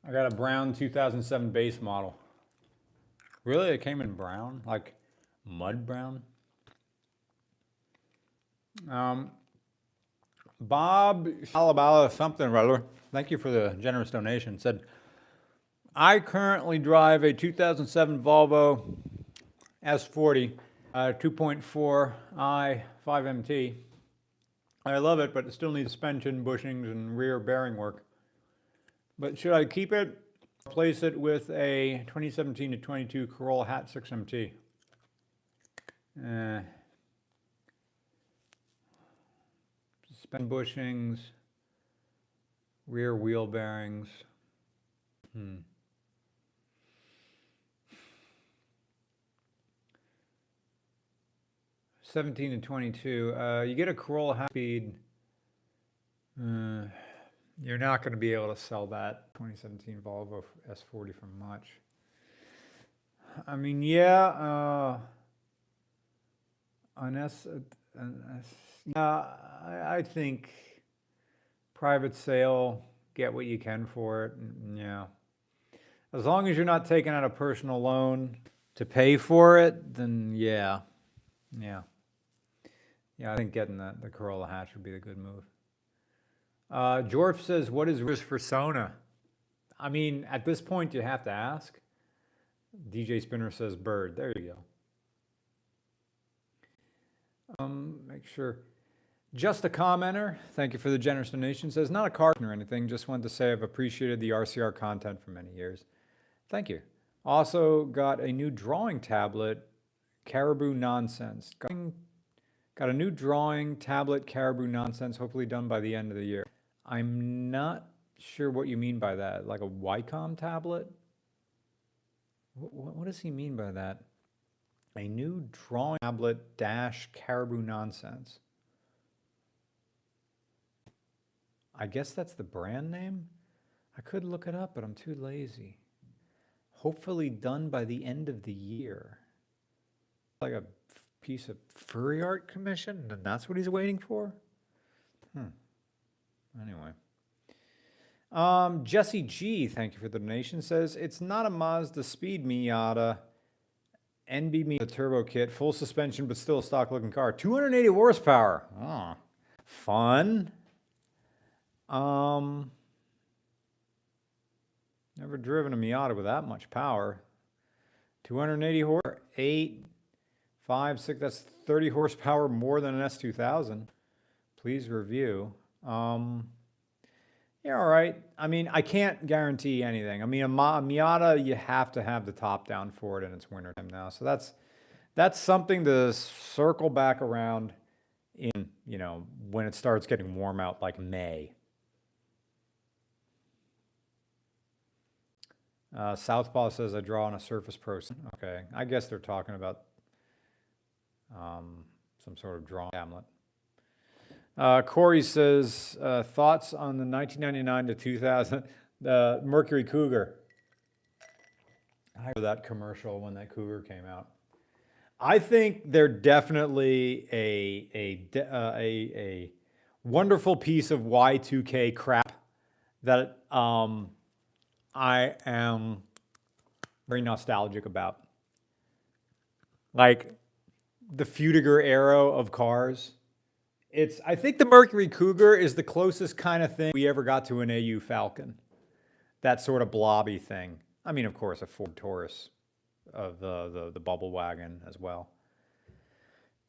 I got a brown 2007 base model. Really? It came in brown? Like mud brown? Bob Shalabala something or other, thank you for the generous donation, said, I currently drive a 2007 Volvo S40 2.4i 5MT. I love it, but it still needs suspension, bushings, and rear bearing work. But should I keep it? Replace it with a 2017 to 22 Corolla Hat 6MT. Suspend bushings, rear wheel bearings. 17 to 22. You get a Corolla Hat speed. You're not going to be able to sell that 2017 Volvo S40 for much. I mean, yeah, I think private sale, get what you can for it. Yeah. As long as you're not taking out a personal loan to pay for it, then yeah. Yeah, I think getting the Corolla Hatch would be a good move. Jorf says, what is risk for Sona? I mean, at this point, you have to ask. DJ Spinner says bird. There you go. Make sure. Just a commenter, thank you for the generous donation, says, not a car or anything, just wanted to say I've appreciated the RCR content for many years. Thank you. Also got a new drawing tablet, Caribou Nonsense. Got a new drawing tablet, Caribou Nonsense, hopefully done by the end of the year. I'm not sure what you mean by that, like a Wacom tablet? What does he mean by that? A new drawing tablet dash Caribou Nonsense. I guess that's the brand name? I could look it up, but I'm too lazy. Hopefully done by the end of the year. Like a piece of furry art commission, and that's what he's waiting for? Anyway. Jesse G, thank you for the donation, says, it's not a Mazda Speed Miata. NB Miata turbo kit, full suspension, but still a stock looking car. 280 horsepower. Oh, fun. Never driven a Miata with that much power. 280 horsepower, 8, 5, 6, that's 30 horsepower more than an S2000. Please review. Yeah, all right. I mean, I can't guarantee anything. I mean, a Miata, you have to have the top down for it, and it's wintertime now. So that's something to circle back around in, when it starts getting warm out, like May. Southpaw says, I draw on a Surface Pro. Okay, I guess they're talking about some sort of drawing tablet. Corey says, thoughts on the 1999 to 2000, the Mercury Cougar. I remember that commercial when that Cougar came out. I think they're definitely a wonderful piece of Y2K crap that I am very nostalgic about. Like the Fudiger Aero of cars. I think the Mercury Cougar is the closest kind of thing we ever got to an AU Falcon. That sort of blobby thing. I mean, of course, a Ford Taurus of the bubble wagon as well.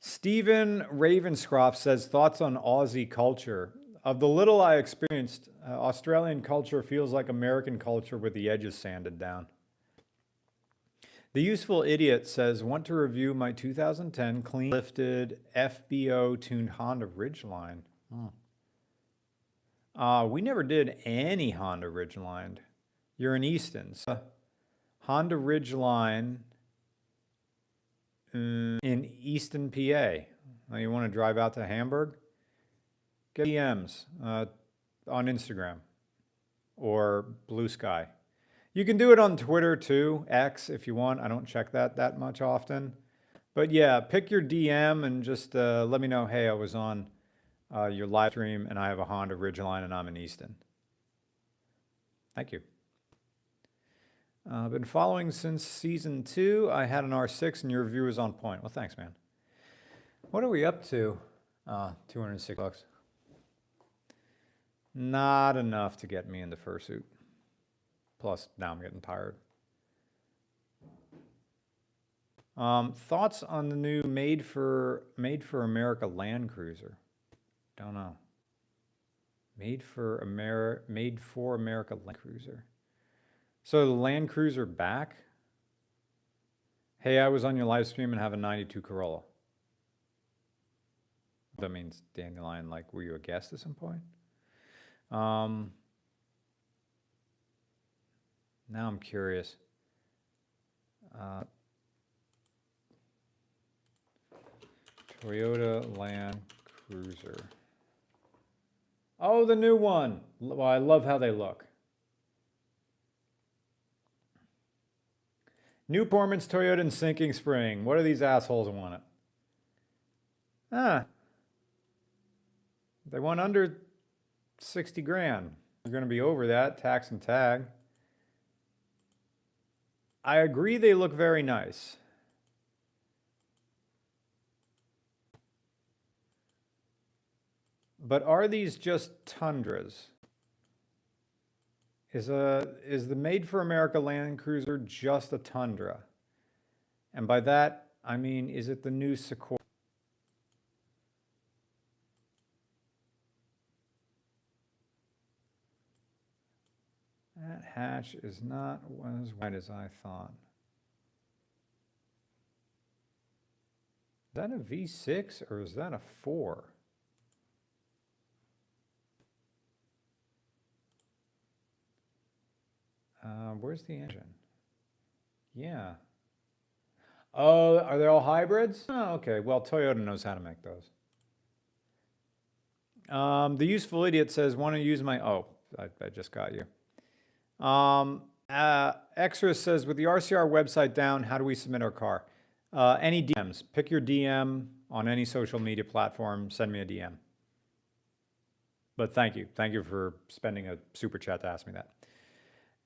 Stephen Ravenscroft says, thoughts on Aussie culture. Of the little I experienced, Australian culture feels like American culture with the edges sanded down. The Useful Idiot says, want to review my 2010 clean lifted FBO tuned Honda Ridgeline. We never did any Honda Ridgeline. You're in Easton. So Honda Ridgeline in Easton, PA. Now you want to drive out to Hamburg? Get DMs on Instagram or Blue Sky. You can do it on Twitter too, X if you want. I don't check that much often. But yeah, pick your DM and just let me know, hey, I was on your live stream and I have a Honda Ridgeline and I'm in Easton. Thank you. I've been following since season 2. I had an R6 and your review was on point. Well, thanks, man. What are we up to? $206. Not enough to get me into fursuit. Plus, now I'm getting tired. Thoughts on the new Made for America Land Cruiser? Don't know. Made for America Land Cruiser. So the Land Cruiser back? Hey, I was on your live stream and have a 92 Corolla. That means Dandelion, like, were you a guest at some point? Now I'm curious. Toyota Land Cruiser. Oh, the new one. Well, I love how they look. New performance Toyota and sinking spring. What do these assholes want it? They want under 60 grand. They're going to be over that, tax and tag. I agree they look very nice. But are these just Tundras? Is the Made for America Land Cruiser just a Tundra? And by that, I mean, is it the new Sequoia? That hatch is not as wide as I thought. Is that a V6 or is that a 4? Where's the engine? Yeah. Oh, are they all hybrids? Oh, okay. Well, Toyota knows how to make those. The Useful Idiot says, want to use my... Oh, I just got you. Extra says, with the RCR website down, how do we submit our car? Any DMs. Pick your DM on any social media platform. Send me a DM. But thank you. Thank you for spending a super chat to ask me that.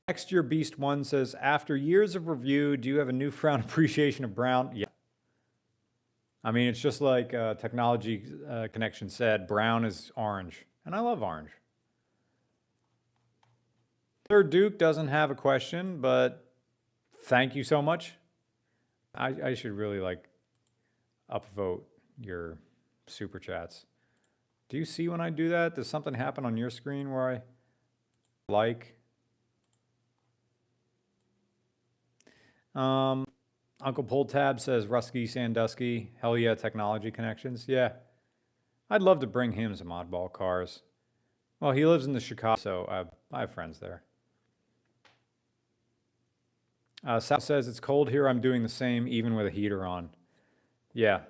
Next Year Beast 1 says, after years of review, do you have a newfound appreciation of brown? Yeah. I mean, it's just like Technology Connection said, brown is orange. And I love orange. Sir Duke doesn't have a question, but thank you so much. I should really like upvote your super chats. Do you see when I do that? Does something happen on your screen where I like? Uncle Pulltab says, Rusky Sandusky, hell yeah, Technology Connections. Yeah, I'd love to bring him some oddball cars. Well, he lives in the Chicago, so I have friends there. Sal says, it's cold here, I'm doing the same, even with a heater on. Yeah,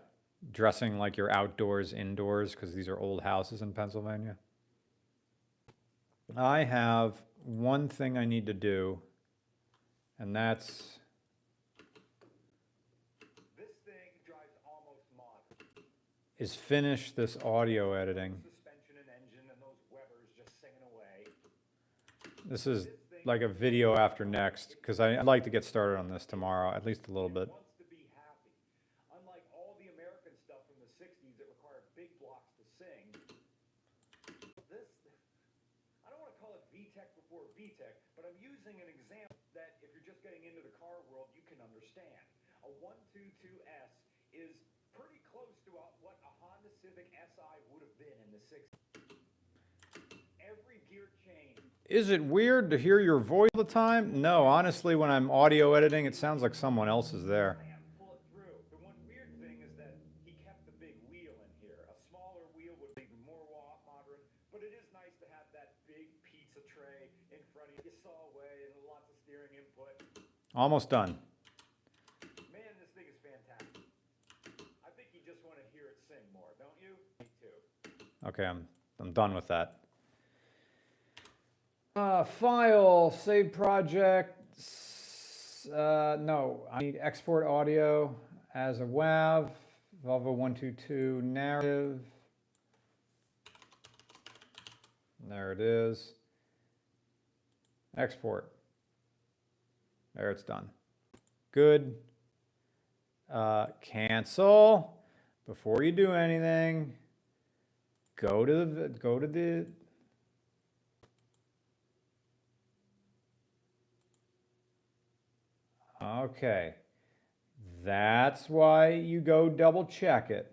dressing like you're outdoors, indoors, because these are old houses in Pennsylvania. I have one thing I need to do, and that's... is finish this audio editing. This is like a video after next, because I'd like to get started on this tomorrow, at least a little bit. Unlike all the American stuff from the 60s that required big blocks to sing, this, I don't want to call it VTech before VTech, but I'm using an example that if you're just getting into the car world, you can understand. A 122S is pretty close to what a Honda Civic Si would have been in the 60s. Every gear change. Is it weird to hear your voice all the time? No, honestly, when I'm audio editing, it sounds like someone else is there. Pull it through. The one weird thing is that he kept the big wheel in here. A smaller wheel would be more modern, but it is nice to have that big pizza tray in front of you. You saw away and lots of steering input. Almost done. Man, this thing is fantastic. I think you just want to hear it sing more, don't you? Me too. Okay, I'm done with that. File, save project. No, I need export audio as a WAV, Volvo 122 narrative. There it is. Export. There, it's done. Good. Cancel. Before you do anything, go to the okay. That's why you go double check it.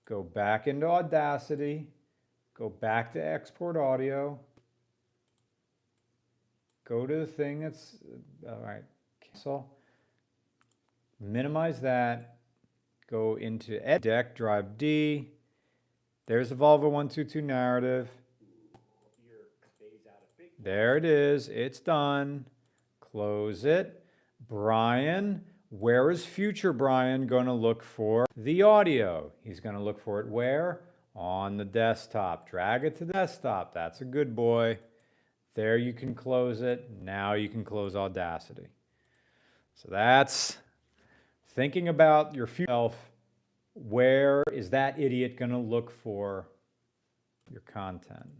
Go back into Audacity, go back to export audio, go to the thing that's, all right, cancel, minimize that, go into Edit Deck, Drive D, there's the Volvo 122 narrative. There it is, it's done. Close it. Brian, where is future Brian going to look for the audio? He's going to look for it where? On the desktop. Drag it to the desktop. That's a good boy. There you can close it. Now you can close Audacity. So that's thinking about your future self. Where is that idiot going to look for your content?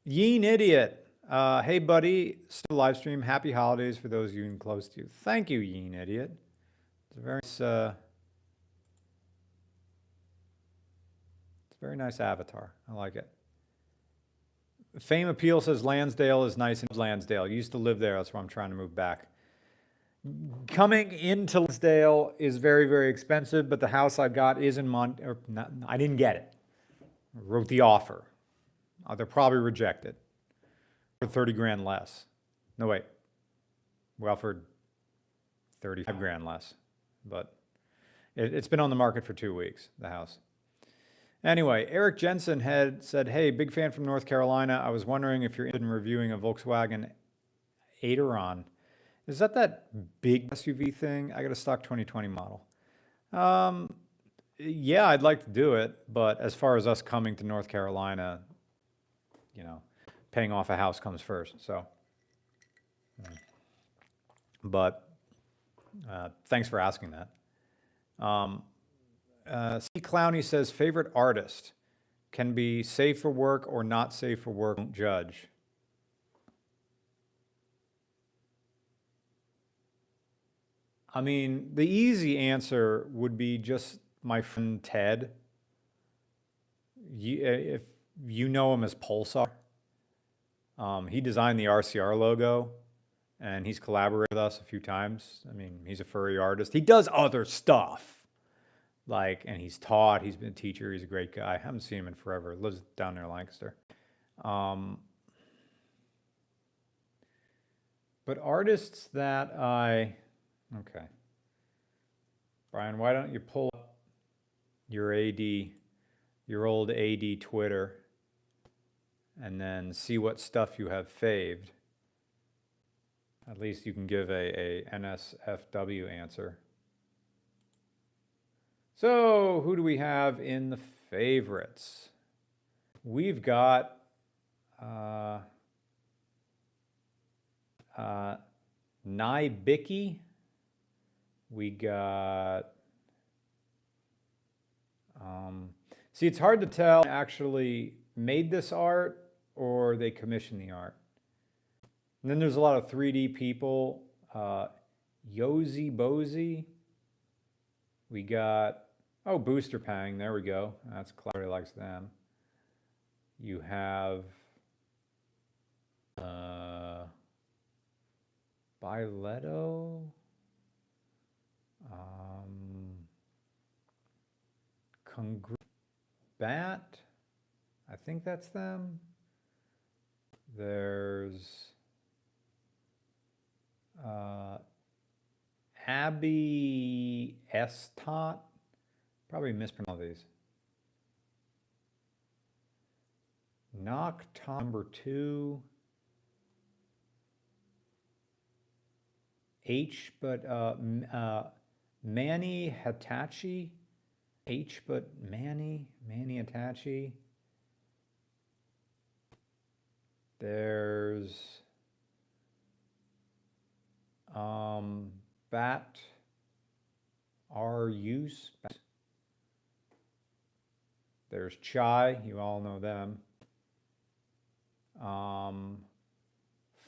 Yeen Idiot. Hey, buddy. Still live stream. Happy holidays for those you close to. Thank you, Yeen Idiot. It's a very nice avatar. I like it. Fame Appeal says Lansdale is nice in Lansdale. Used to live there. That's why I'm trying to move back. Coming into Lansdale is very, very expensive, but the house I got is in I didn't get it. I wrote the offer. They'll probably reject it for 30 grand less. No, wait. We offered 35 grand less, but it's been on the market for 2 weeks, the house. Anyway, Eric Jensen had said, hey, big fan from North Carolina. I was wondering if you're interested in reviewing a Volkswagen Aderon. Is that big SUV thing? I got a stock 2020 model. Yeah, I'd like to do it, but as far as us coming to North Carolina, you know, paying off a house comes first. So, but thanks for asking that. C. Clowney says, favorite artist can be safe for work or not safe for work. Don't judge. I mean, the easy answer would be just my friend Ted. If you know him as Pulsar, he designed the RCR logo, and he's collaborated with us a few times. I mean, he's a furry artist. He does other stuff, and he's taught. He's been a teacher. He's a great guy. I haven't seen him in forever. Lives down near Lancaster. But artists that okay. Brian, why don't you pull up your old AD Twitter, and then see what stuff you have faved. At least you can give a NSFW answer. So who do we have in the favorites? We've got Nybicki. We got see, it's hard to tell actually made this art or they commissioned the art. And then there's a lot of 3D people. Yozy Bozy. We got, oh, Booster Pang, there we go. That's Claudia likes them. You have Biletto. Bat, I think that's them. There's Abby Estot, probably mispronounced these. Noctom number 2. Manny Hitachi. Manny Hitachi. There's Bat are use. There's Chai, you all know them.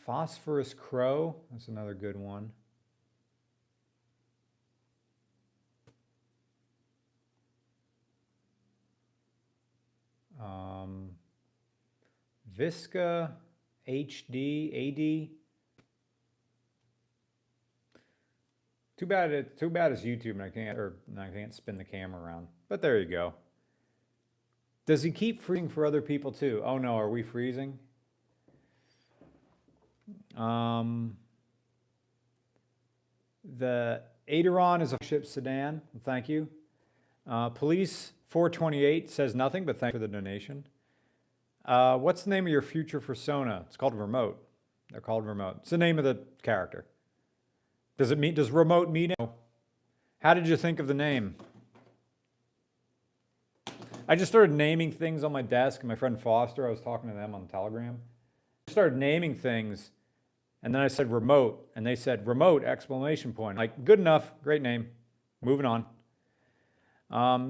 Phosphorus Crow, that's another good one. Visca HD AD. Too bad it's YouTube and I can't spin the camera around. But there you go. Does he keep freezing for other people too? Oh no, are we freezing? The Aderon is a ship sedan. Thank you. Police 428 says nothing, but thanks for the donation. What's the name of your future persona? It's called Remote. They're called Remote. It's the name of the character. Does Remote mean it? How did you think of the name? I just started naming things on my desk. My friend Foster, I was talking to them on Telegram. I started naming things, and then I said Remote, and they said Remote, exclamation point. Like, good enough, great name. Moving on.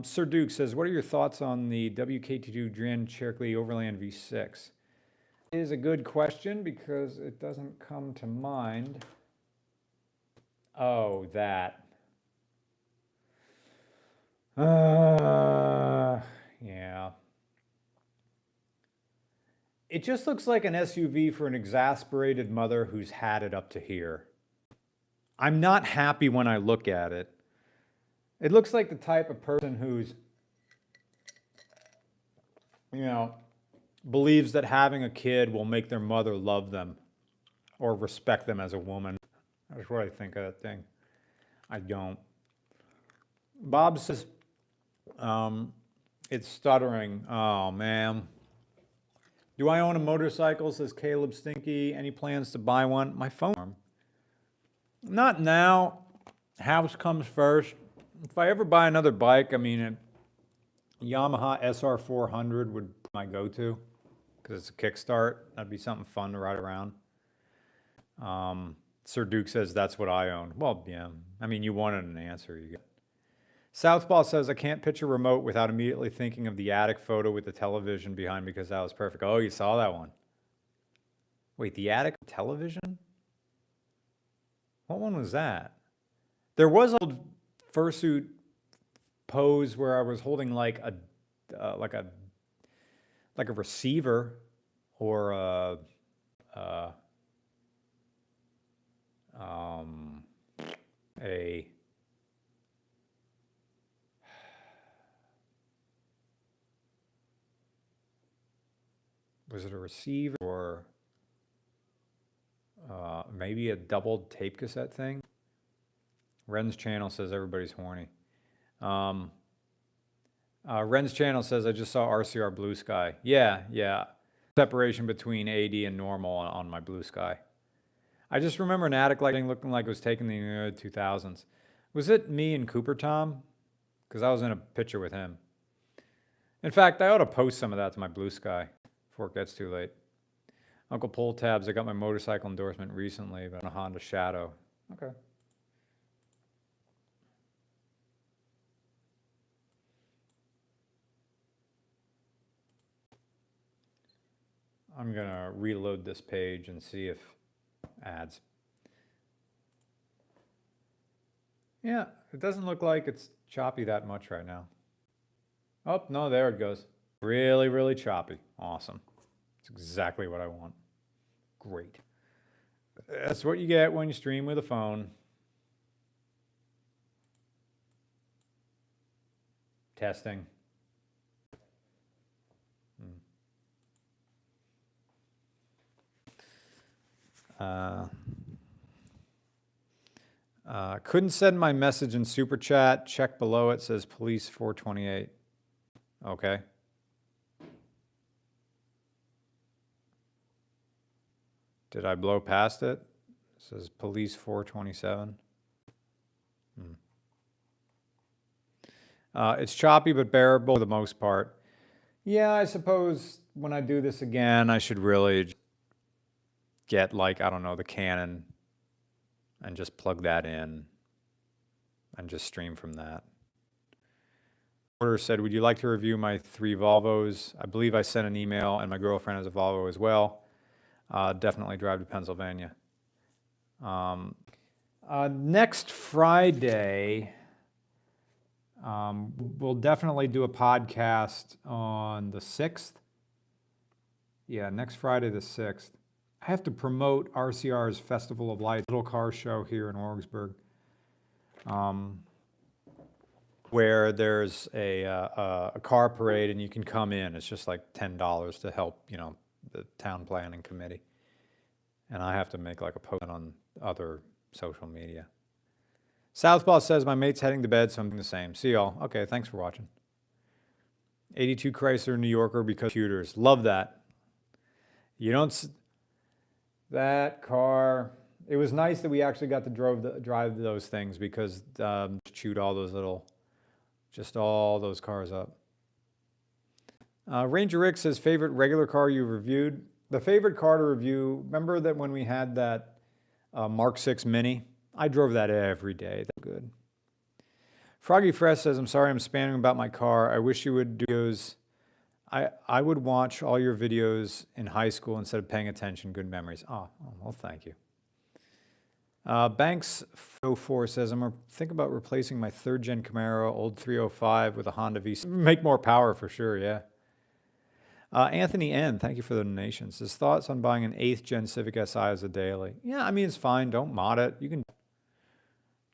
Sir Duke says, what are your thoughts on the WKT2 Grand Cherokee Overland V6? It is a good question because it doesn't come to mind. Oh, that. Yeah. It just looks like an SUV for an exasperated mother who's had it up to here. I'm not happy when I look at it. It looks like the type of person who's, believes that having a kid will make their mother love them or respect them as a woman. That's what I think of that thing. I don't. Bob says, it's stuttering. Oh, man. Do I own a motorcycle? Says Caleb Stinky. Any plans to buy one? My phone. Not now. House comes first. If I ever buy another bike, a Yamaha SR400 would be my go-to because it's a kickstart. That'd be something fun to ride around. Sir Duke says that's what I own. Well, yeah. You wanted an answer. You get. Southpaw says, I can't picture Remote without immediately thinking of the attic photo with the television behind because that was perfect. Oh, you saw that one. Wait, the attic television? What one was that? There was an old fursuit pose where I was holding like a receiver or a was it a receiver or maybe a double tape cassette thing? Ren's channel says everybody's horny. Ren's channel says I just saw RCR Blue Sky. Yeah. Separation between AD and normal on my Blue Sky. I just remember an attic lighting looking like it was taken in the early 2000s. Was it me and Cooper Tom? Because I was in a picture with him. In fact, I ought to post some of that to my Blue Sky before it gets too late. Uncle Pull Tabs, I got my motorcycle endorsement recently, but on a Honda Shadow. Okay. I'm going to reload this page and see if ads. Yeah, it doesn't look like it's choppy that much right now. Oh, no, there it goes. Really, really choppy. Awesome. That's exactly what I want. Great. That's what you get when you stream with a phone. Testing. Couldn't send my message in Super Chat. Check below. It says Police 428. Okay. Did I blow past it? It says Police 427. It's choppy but bearable for the most part. Yeah, I suppose when I do this again, I should really get, like, I don't know, the Canon and just plug that in and just stream from that. Order said, would you like to review my 3 Volvos? I believe I sent an email, and my girlfriend has a Volvo as well. Definitely drive to Pennsylvania. Next Friday, we'll definitely do a podcast on the 6th. Yeah, next Friday the 6th. I have to promote RCR's Festival of Lights, little car show here in Orgsburg, where there's a car parade and you can come in. It's just like $10 to help, the town planning committee. And I have to make like a post on other social media. Southpaw says, my mate's heading to bed, so I'm doing the same. See y'all. Okay, thanks for watching. 82 Chrysler New Yorker because computers. Love that. You don't... That car... It was nice that we actually got to drive those things because chewed all those little... Just all those cars up. Ranger Rick says, favorite regular car you reviewed? The favorite car to review, remember that when we had that Mark 6 Mini? I drove that every day. That's good. Froggy Fresh says, I'm sorry I'm spamming about my car. I wish you would do videos. I would watch all your videos in high school instead of paying attention. Good memories. Oh well, thank you. Banks 04 says, I'm thinking about replacing my 3rd gen Camaro, old 305 with a Honda V6. Make more power for sure, yeah. Anthony N, thank you for the donations. His thoughts on buying an 8th gen Civic Si as a daily. Yeah, I mean, it's fine. Don't mod it.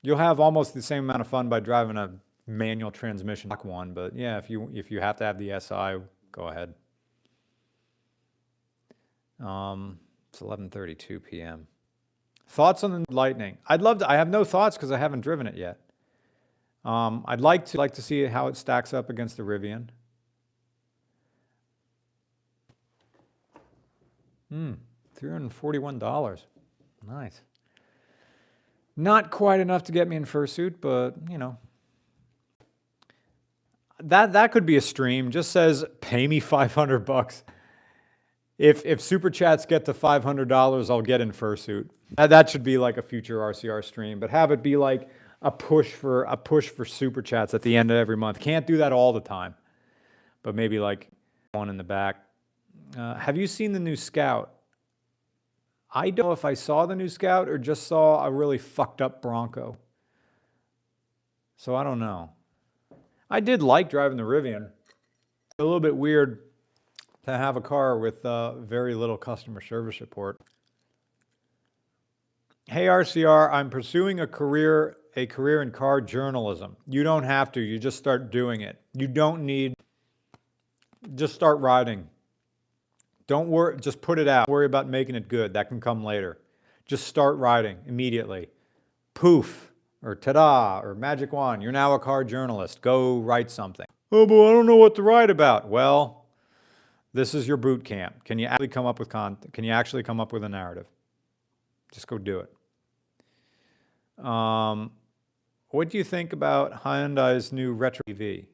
You'll have almost the same amount of fun by driving a manual transmission one, but yeah, if you have to have the SI, go ahead. It's 11:32 p.m. Thoughts on the Lightning? I'd love to. I have no thoughts because I haven't driven it yet. I'd like to see how it stacks up against the Rivian. $341. Nice. Not quite enough to get me in fursuit, but that could be a stream. Just says pay me $500. If super chats get to $500, I'll get in fursuit. That should be like a future RCR stream, but have it be like a push for super chats at the end of every month. Can't do that all the time, but maybe like one in the back. Have you seen the new Scout? I don't know if I saw the new Scout or just saw a really fucked up Bronco. So I don't know. I did like driving the Rivian. A little bit weird to have a car with very little customer service support. Hey RCR, I'm pursuing a career in car journalism. You don't have to, you just start doing it. You don't need, just start riding. Don't worry, just put it out. Worry about making it good, that can come later. Just start riding immediately. Poof, or ta-da, or magic wand, you're now a car journalist. Go write something. Oh, but I don't know what to write about. Well, this is your boot camp. Can you actually come up with content? Can you actually come up with a narrative? Just go do it. What do you think about Hyundai's new retro EV?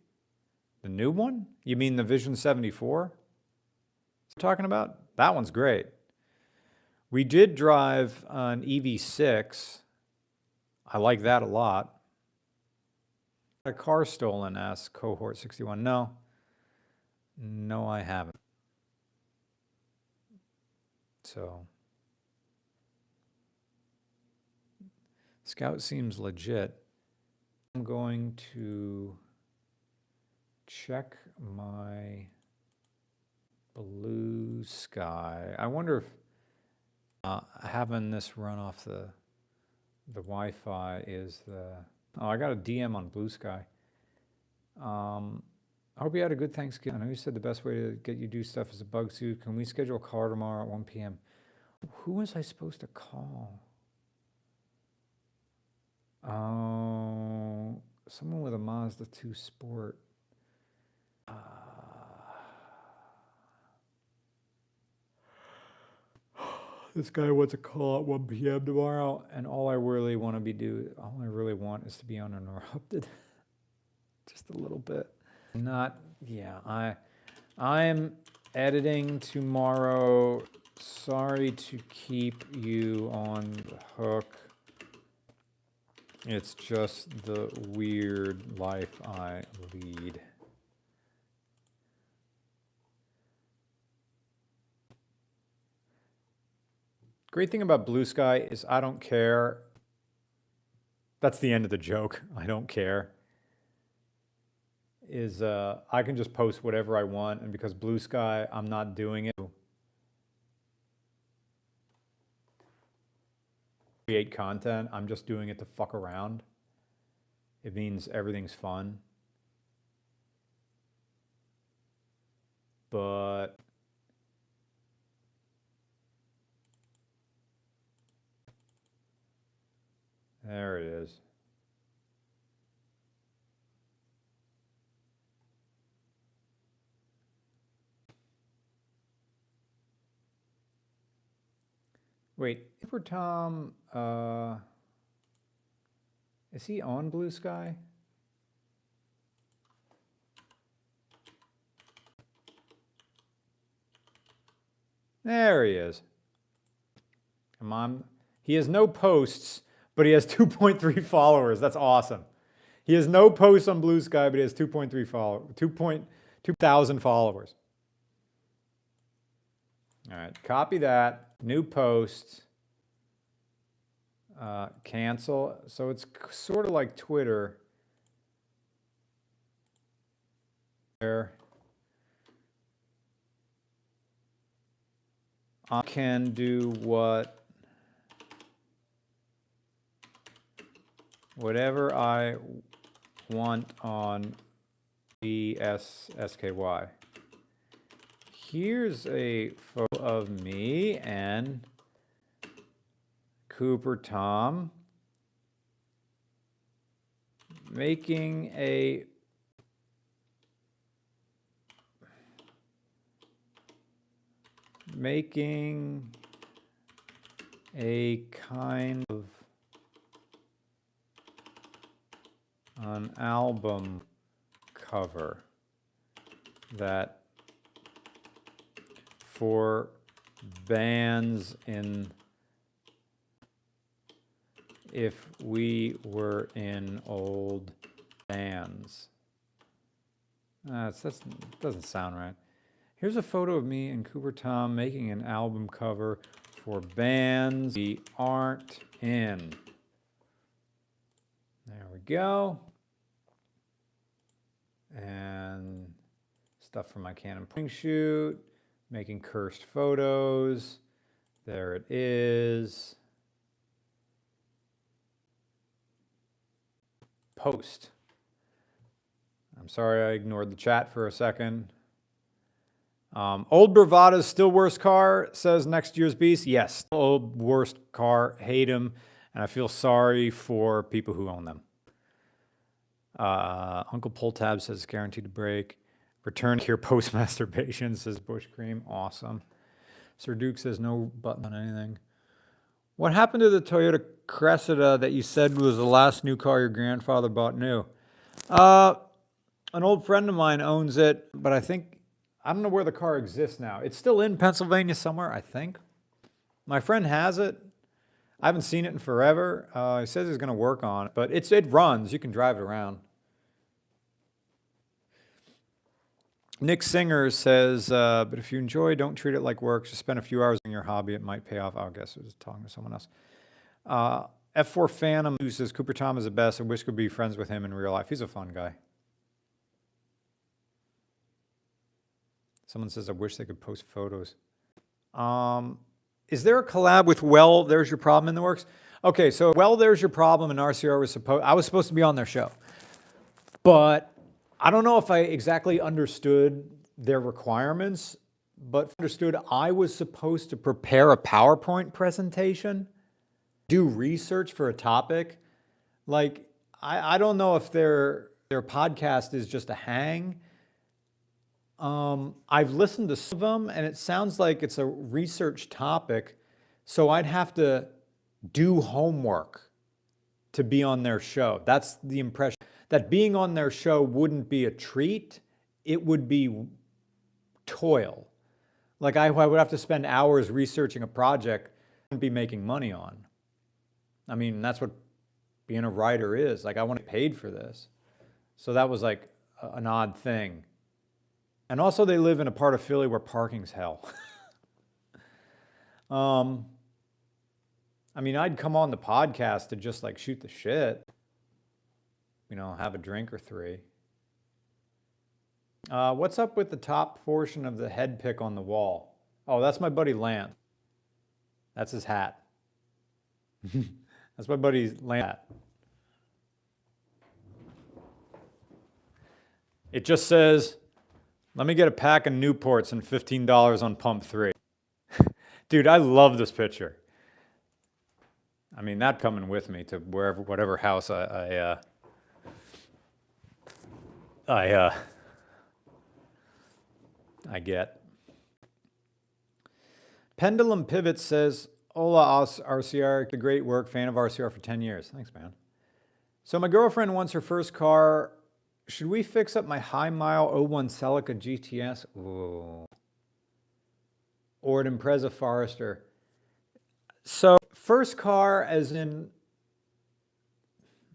The new one? You mean the Vision 74? Talking about? That one's great. We did drive an EV6. I like that a lot. A car stolen, asks Cohort 61. No, I haven't. So, Scout seems legit. I'm going to check my Blue Sky. I wonder if having this run off the Wi-Fi is the... Oh, I got a DM on Blue Sky. I hope you had a good Thanksgiving. I know you said the best way to get you do stuff is a bug suit. Can we schedule a call tomorrow at 1 p.m.? Who was I supposed to call? Oh, someone with a Mazda 2 Sport. This guy wants a call at 1 p.m. tomorrow, and all I really want is to be uninterrupted. Just a little bit. I'm editing tomorrow. Sorry to keep you on the hook. It's just the weird life I lead. Great thing about Blue Sky is I don't care. That's the end of the joke. I don't care. Is I can just post whatever I want, and because Blue Sky, I'm not doing it to create content. I'm just doing it to fuck around. It means everything's fun. But there it is. Wait, Super Tom, is he on Blue Sky? There he is. Come on. He has no posts, but he has 2.3 followers. That's awesome. He has no posts on Blue Sky, but he has 2.3 followers, 2,000 followers. All right, copy that. New post. Cancel. So it's sort of like Twitter. There. I can do whatever I want on BSSKY. Here's a photo of me and Cooper Tom making a kind of an album cover that for bands in if we were in old bands. That doesn't sound right. Here's a photo of me and Cooper Tom making an album cover for bands we aren't in. There we go. And stuff from my Canon point shoot, making cursed photos. There it is. Post. I'm sorry I ignored the chat for a second. Old Bravada's still worst car, says Next Year's Beast. Yes, old worst car, hate him, and I feel sorry for people who own them. Uncle Pull Tab says guaranteed to break. Return here post masturbation, says Bush Cream. Awesome. Sir Duke says no button on anything. What happened to the Toyota Cressida that you said was the last new car your grandfather bought new? An old friend of mine owns it, but I don't know where the car exists now. It's still in Pennsylvania somewhere, I think. My friend has it. I haven't seen it in forever. He says he's going to work on it, but it runs. You can drive it around. Nick Singer says, but if you enjoy, don't treat it like work. Just spend a few hours on your hobby. It might pay off. I guess I was talking to someone else. F4 Phantom, who says, Cooper Tom is the best. I wish I could be friends with him in real life. He's a fun guy. Someone says, I wish they could post photos. Is there a collab with Well, There's Your Problem in the works? Okay, so Well, There's Your Problem and RCR I was supposed to be on their show. But I don't know if I exactly understood their requirements, but understood I was supposed to prepare a PowerPoint presentation, do research for a topic. Like, I don't know if their podcast is just a hang. I've listened to some of them, and it sounds like it's a research topic, so I'd have to do homework to be on their show. That's the impression. That being on their show wouldn't be a treat, it would be toil. Like I would have to spend hours researching a project I wouldn't be making money on. I mean, that's what being a writer is. Like, I want to get paid for this. So that was like an odd thing. And also they live in a part of Philly where parking's hell. I mean, I'd come on the podcast to just like shoot the shit, you know, have a drink or three. What's up with the top portion of the head pick on the wall? Oh, that's my buddy Lance. That's his hat. That's my buddy's Lance hat. It just says, let me get a pack of Newports and $15 on pump 3. Dude, I love this picture. I mean, that coming with me to wherever, whatever house I get. Pendulum Pivot says, hola RCR, the great work, fan of RCR for 10 years. Thanks, man. So my girlfriend wants her first car. Should we fix up my high mile 01 Celica GTS? Ooh. Or an Impreza Forester? So first car as in,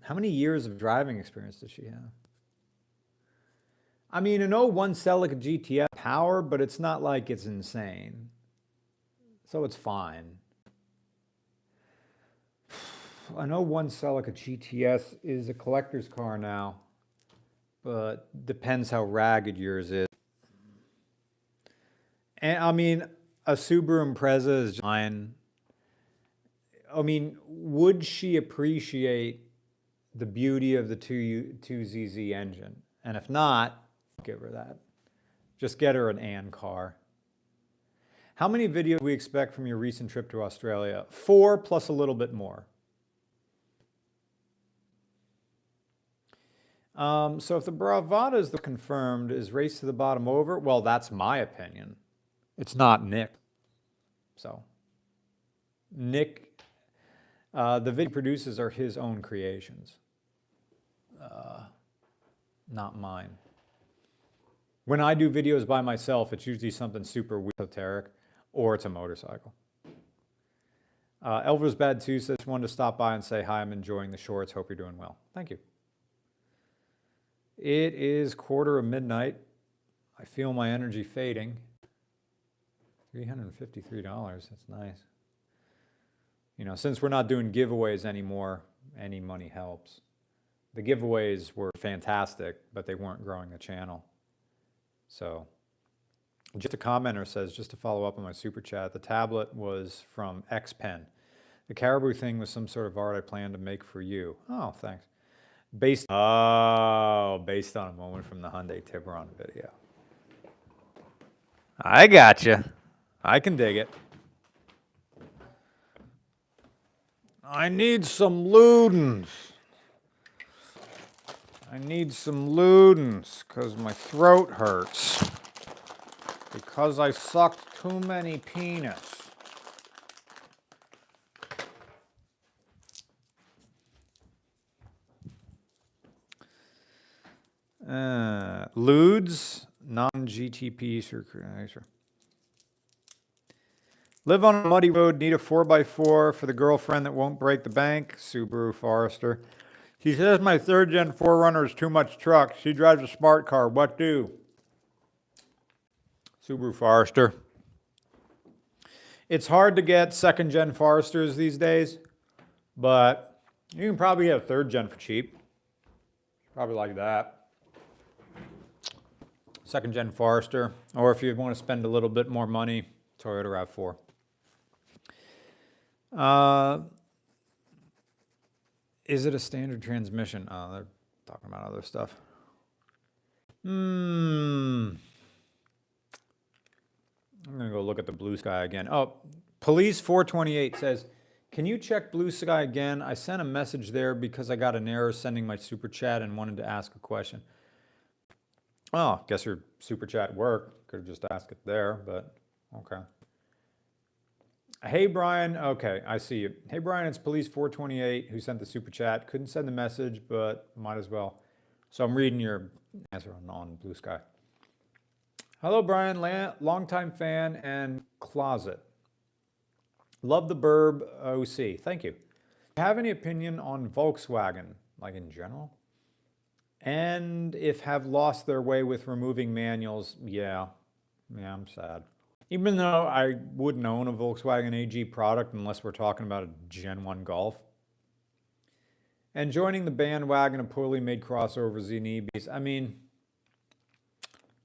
how many years of driving experience does she have? I mean, an 01 Celica GTS power, but it's not like it's insane. So it's fine. An 01 Celica GTS is a collector's car now, but depends how ragged yours is. And I mean, a Subaru Impreza is fine. I mean, would she appreciate the beauty of the 2ZZ engine? And if not, give her that. Just get her an Ann car. How many videos do we expect from your recent trip to Australia? 4 plus a little bit more. So if the Bravada is confirmed, is Race to the Bottom over? Well, that's my opinion. It's not Nick. So, Nick, the video produces are his own creations, not mine. When I do videos by myself, it's usually something super esoteric, or it's a motorcycle. Elver's Bad too says, wanted to stop by and say hi, I'm enjoying the shorts, hope you're doing well. Thank you. It is 1:45. I feel my energy fading. $353, that's nice. You know, since we're not doing giveaways anymore, any money helps. The giveaways were fantastic, but they weren't growing the channel. So, just a commenter says, just to follow up on my super chat, the tablet was from Xpen. The Caribou thing was some sort of art I planned to make for you. Oh, thanks. Based on a moment from the Hyundai Tiburon video. I gotcha. I can dig it. I need some Ludens. I need some Ludens because my throat hurts. Because I sucked too many penis. Ludes, non-GTP. Live on a muddy road, need a 4x4 for the girlfriend that won't break the bank. Subaru Forester. She says my 3rd gen 4Runner is too much truck. She drives a smart car. What do? Subaru Forester. It's hard to get 2nd gen Foresters these days, but you can probably get a 3rd gen for cheap. Probably like that. 2nd gen Forester, or if you want to spend a little bit more money, Toyota RAV4. Is it a standard transmission? Oh, they're talking about other stuff. I'm going to go look at the Blue Sky again. Oh, Police 428 says, can you check Blue Sky again? I sent a message there because I got an error sending my super chat and wanted to ask a question. Oh, guess your super chat worked. Could have just asked it there, but okay. Hey, Brian. Okay, I see you. Hey, Brian, it's Police 428 who sent the super chat. Couldn't send the message, but might as well. So I'm reading your answer on Blue Sky. Hello, Brian. Longtime fan and closet. Love the Burb OC. Thank you. Do you have any opinion on Volkswagen, like in general? And if have lost their way with removing manuals, yeah, I'm sad. Even though I wouldn't own a Volkswagen AG product unless we're talking about a Gen 1 Golf. And joining the bandwagon of poorly made crossovers and EVs, I mean,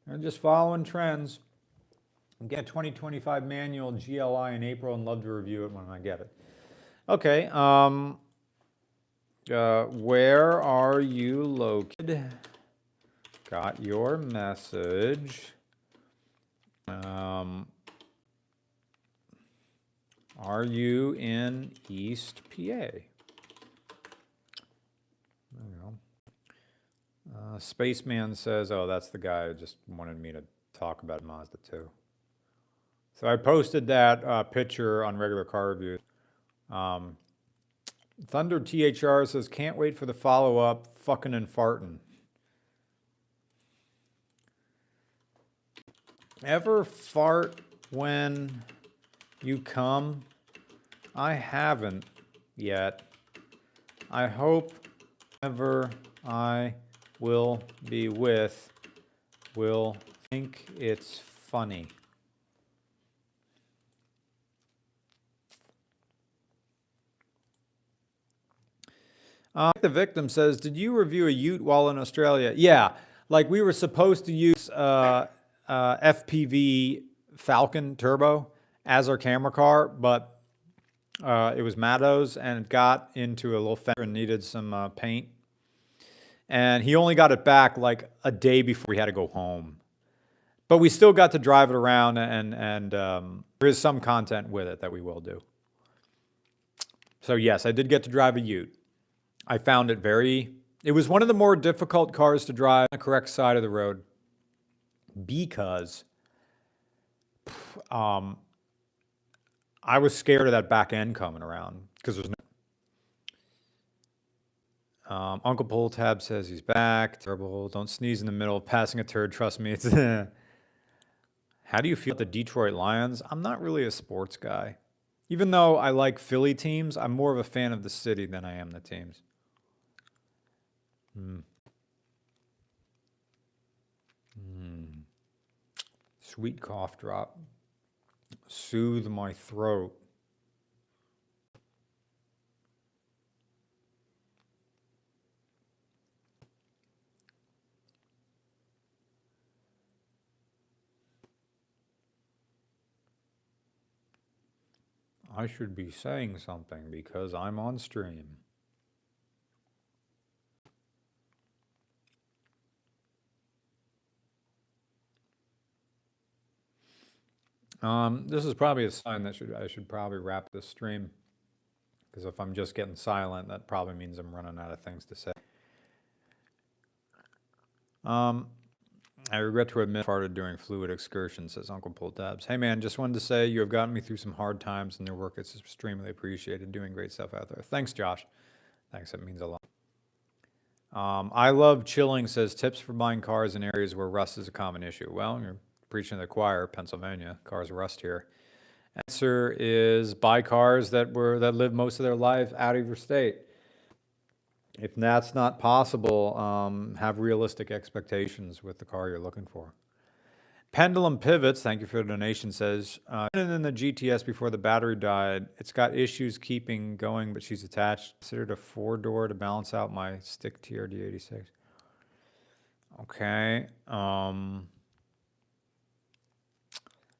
they're just following trends. Get a 2025 manual GLI in April and love to review it when I get it. Okay, where are you located? Got your message. Are you in East PA? There you go. Spaceman says, oh, that's the guy who just wanted me to talk about Mazda 2. So I posted that picture on Regular Car Reviews. Thunder THR says, can't wait for the follow-up, fucking and farting. Ever fart when you come? I haven't yet. I hope whoever I will be with will think it's funny. The victim says, did you review a Ute while in Australia? Yeah, like we were supposed to use FPV Falcon Turbo as our camera car, but it was Matto's and it got into a little fender and needed some paint. And he only got it back like a day before we had to go home. But we still got to drive it around, and there is some content with it that we will do. So yes, I did get to drive a Ute. I found it it was one of the more difficult cars to drive on the correct side of the road because I was scared of that back end coming around because there's no. Uncle Pull Tab says he's back. Terrible. Don't sneeze in the middle of passing a turd. Trust me. It's How do you feel about the Detroit Lions? I'm not really a sports guy. Even though I like Philly teams, I'm more of a fan of the city than I am the teams. Sweet cough drop. Soothe my throat. I should be saying something because I'm on stream. This is probably a sign that I should probably wrap this stream, because if I'm just getting silent, that probably means I'm running out of things to say. I regret to admit I farted during fluid excursion, says Uncle Pull Tabs. Hey man, just wanted to say you have gotten me through some hard times, and your work is extremely appreciated. Doing great stuff out there. Thanks, Josh. Thanks, that means a lot. I love chilling, says tips for buying cars in areas where rust is a common issue. Well, you're preaching to the choir. Pennsylvania, cars rust here. Answer is buy cars that live most of their life out of your state. If that's not possible, have realistic expectations with the car you're looking for. Pendulum Pivots, thank you for the donation, says, in the GTS before the battery died. It's got issues keeping going, but she's attached. Considered a 4-door to balance out my stick TRD86. Okay.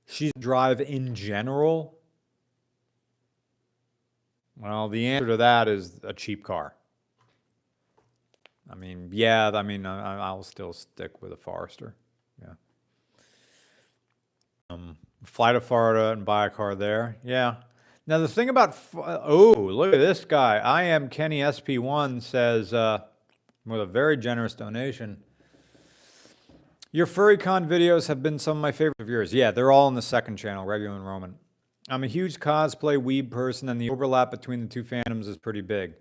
She's drive in general. Well, the answer to that is a cheap car. I mean, yeah, I'll still stick with a Forester. Yeah. Fly to Florida and buy a car there. Yeah. Now, the thing about, oh, look at this guy. I am Kenny SP1 says, with a very generous donation, your FurryCon videos have been some of my favorite of yours. Yeah, they're all on the second channel, Regular and Roman. I'm a huge cosplay weeb person, and the overlap between the two fandoms is pretty big.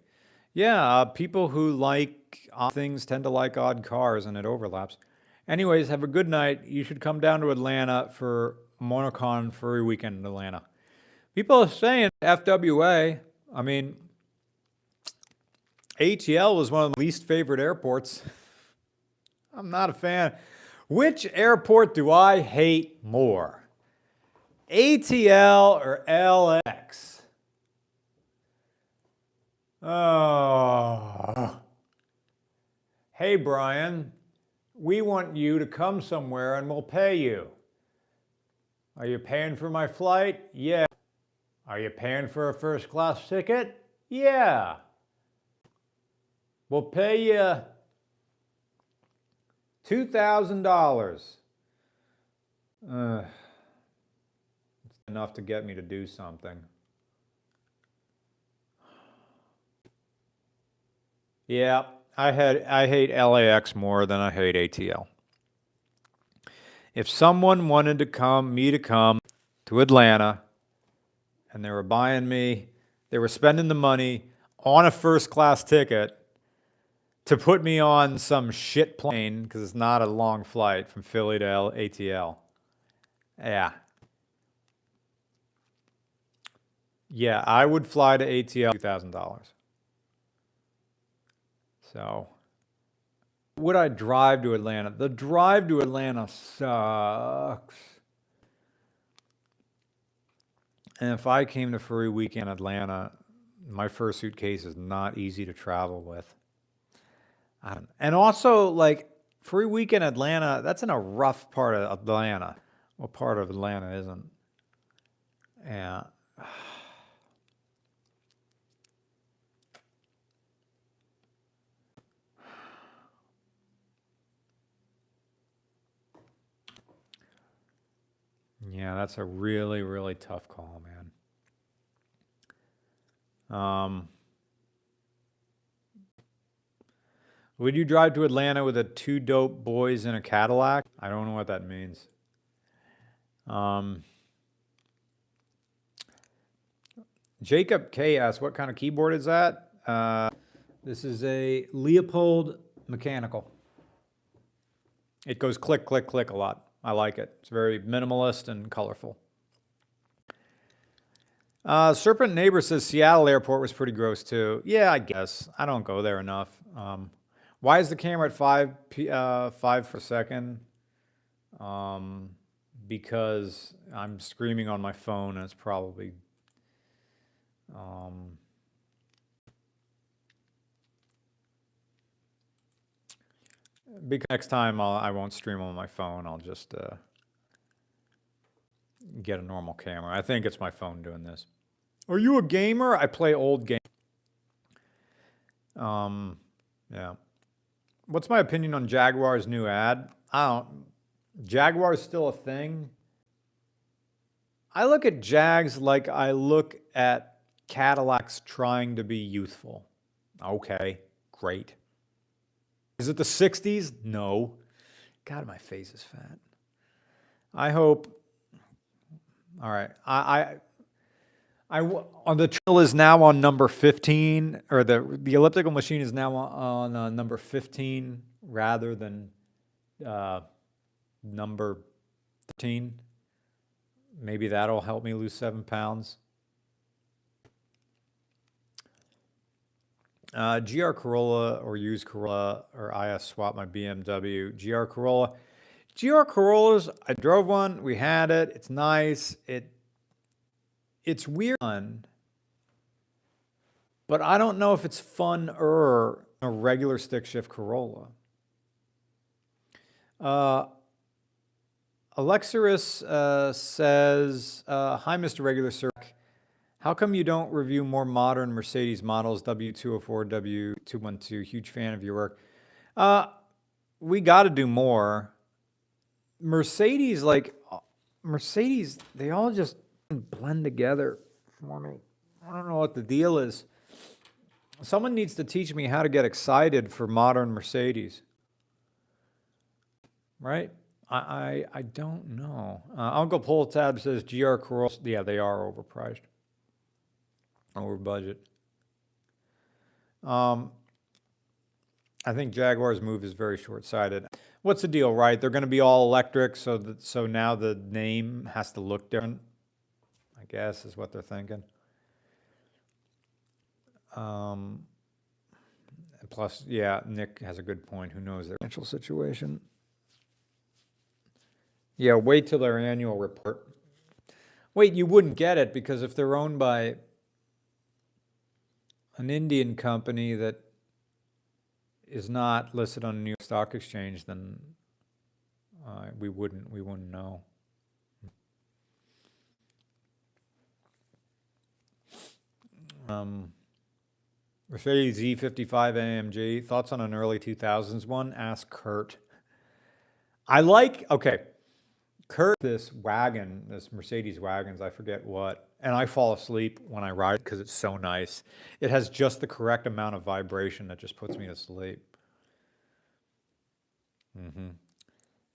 Yeah, people who like odd things tend to like odd cars, and it overlaps. Anyways, have a good night. You should come down to Atlanta for Monocon Furry Weekend in Atlanta. People are saying FWA. I mean, ATL was one of the least favorite airports. I'm not a fan. Which airport do I hate more? ATL or LX? Oh. Hey, Brian, we want you to come somewhere and we'll pay you. Are you paying for my flight? Yeah. Are you paying for a first class ticket? Yeah. We'll pay you $2,000. It's enough to get me to do something. Yeah, I hate LAX more than I hate ATL. If someone wanted to come to Atlanta and they were spending the money on a first class ticket to put me on some shit plane, because it's not a long flight from Philly to ATL. Yeah. Yeah, I would fly to ATL $2,000. So, would I drive to Atlanta? The drive to Atlanta sucks. And if I came to Free Weekend Atlanta, my first suitcase is not easy to travel with. And also, like, Free Weekend Atlanta, that's in a rough part of Atlanta. What part of Atlanta isn't? Yeah. Yeah, that's a really, really tough call, man. Would you drive to Atlanta with the two dope boys in a Cadillac? I don't know what that means. Jacob K asks, what kind of keyboard is that? This is a Leopold Mechanical. It goes click, click, click a lot. I like it. It's very minimalist and colorful. Serpent Neighbor says Seattle Airport was pretty gross too. Yeah, I guess. I don't go there enough. Why is the camera at 5 per second? Because I'm screaming on my phone and it's probably because next time I won't stream on my phone. I'll just get a normal camera. I think it's my phone doing this. Are you a gamer? I play old games. Yeah. What's my opinion on Jaguar's new ad? Jaguar's still a thing. I look at Jags like I look at Cadillacs trying to be youthful. Okay, great. Is it the 60s? No. God, my face is fat. I hope. All right. On the trail is now on number 15, or the elliptical machine is now on number 15 rather than number 13. Maybe that'll help me lose 7 pounds. GR Corolla or used Corolla or IS swap my BMW. GR Corolla. GR Corollas, I drove one. We had it. It's nice. It's weird, but I don't know if it's funner a regular stick shift Corolla. Alexirus says, hi, Mr. Regular Sir. How come you don't review more modern Mercedes models, W204, W212? Huge fan of your work. We got to do more. Mercedes, they all just blend together for me. I don't know what the deal is. Someone needs to teach me how to get excited for modern Mercedes. Right? I don't know. Uncle Pull Tab says GR Corolla. Yeah, they are overpriced. Over budget. I think Jaguar's move is very short-sighted. What's the deal, right? They're going to be all electric, so now the name has to look different, I guess, is what they're thinking. Plus, yeah, Nick has a good point. Who knows their financial situation? Yeah, wait till their annual report. Wait, you wouldn't get it because if they're owned by an Indian company that is not listed on the New York Stock Exchange, then we wouldn't know. Mercedes E55 AMG, thoughts on an early 2000s one? Ask Kurt. Okay, Kurt, this wagon, this Mercedes wagons, I forget what, and I fall asleep when I ride because it's so nice. It has just the correct amount of vibration that just puts me to sleep.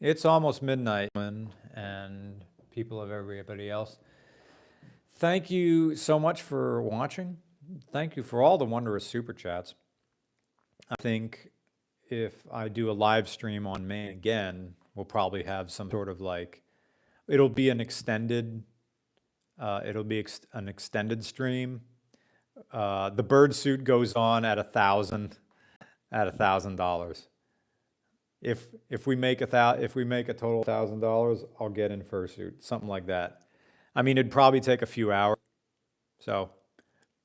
It's almost midnight, and people of everybody else. Thank you so much for watching. Thank you for all the wondrous super chats. I think if I do a live stream on Maine again, we'll probably have some sort of it'll be an extended stream. The bird suit goes on at $1,000. If we make a total $1,000, I'll get in fursuit, something like that. I mean, it'd probably take a few hours. So,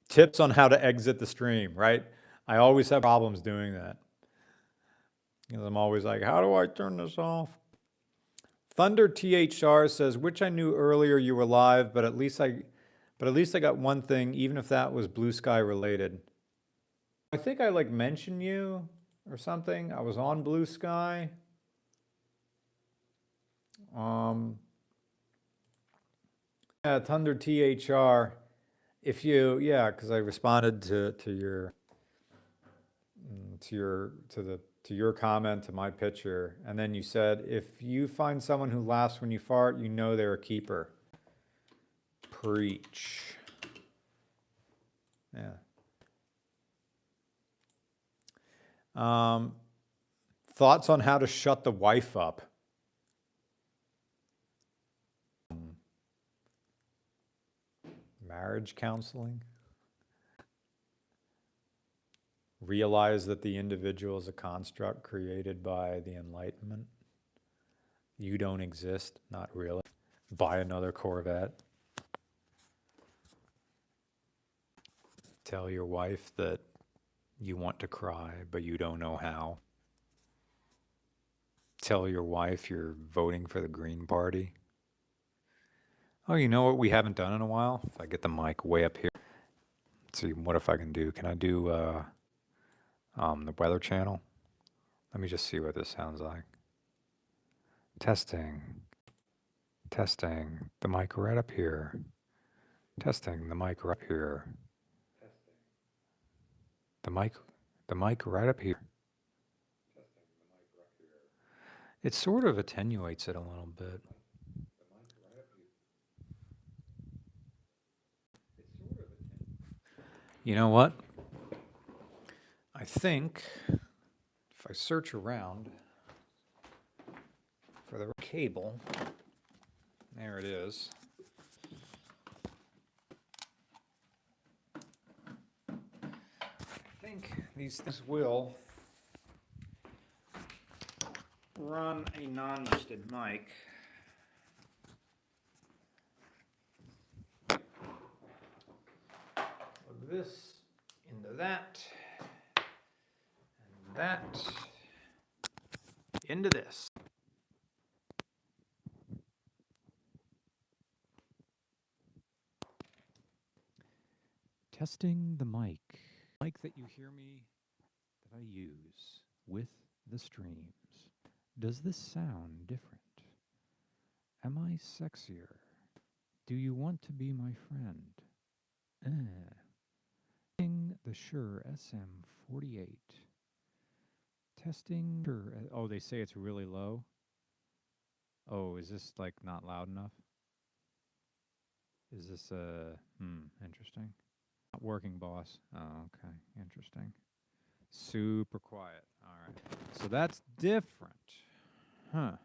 tips on how to exit the stream, right? I always have problems doing that. Because I'm always like, how do I turn this off? Thunder THR says, which I knew earlier you were live, but at least I got one thing, even if that was Blue Sky related. I think I mentioned you or something. I was on Blue Sky. Yeah, Thunder THR. If you, because I responded to your comment to my picture, and then you said, if you find someone who laughs when you fart, you know they're a keeper. Preach. Yeah. Thoughts on how to shut the wife up? Marriage counseling? Realize that the individual is a construct created by the Enlightenment. You don't exist, not really. Buy another Corvette. Tell your wife that you want to cry, but you don't know how. Tell your wife you're voting for the Green Party. Oh, you know what we haven't done in a while? If I get the mic way up here. Let's see, what if I can do? Can I do the Weather Channel? Let me just see what this sounds like. Testing. Testing. The mic right up here. Testing. The mic right up here. The mic right up here. It sort of attenuates it a little bit. You know what? I think if I search around for the cable, there it is. I think these things will run a non-listed mic. Plug this into that, and that into this. Testing the mic. Mic that you hear me, that I use with the streams. Does this sound different? Am I sexier? Do you want to be my friend? Testing the Shure SM48. Testing Shure. Oh, they say it's really low. Oh, is this not loud enough? Is this interesting? Not working, boss. Oh, okay, interesting. Super quiet. All right. So that's different. Huh.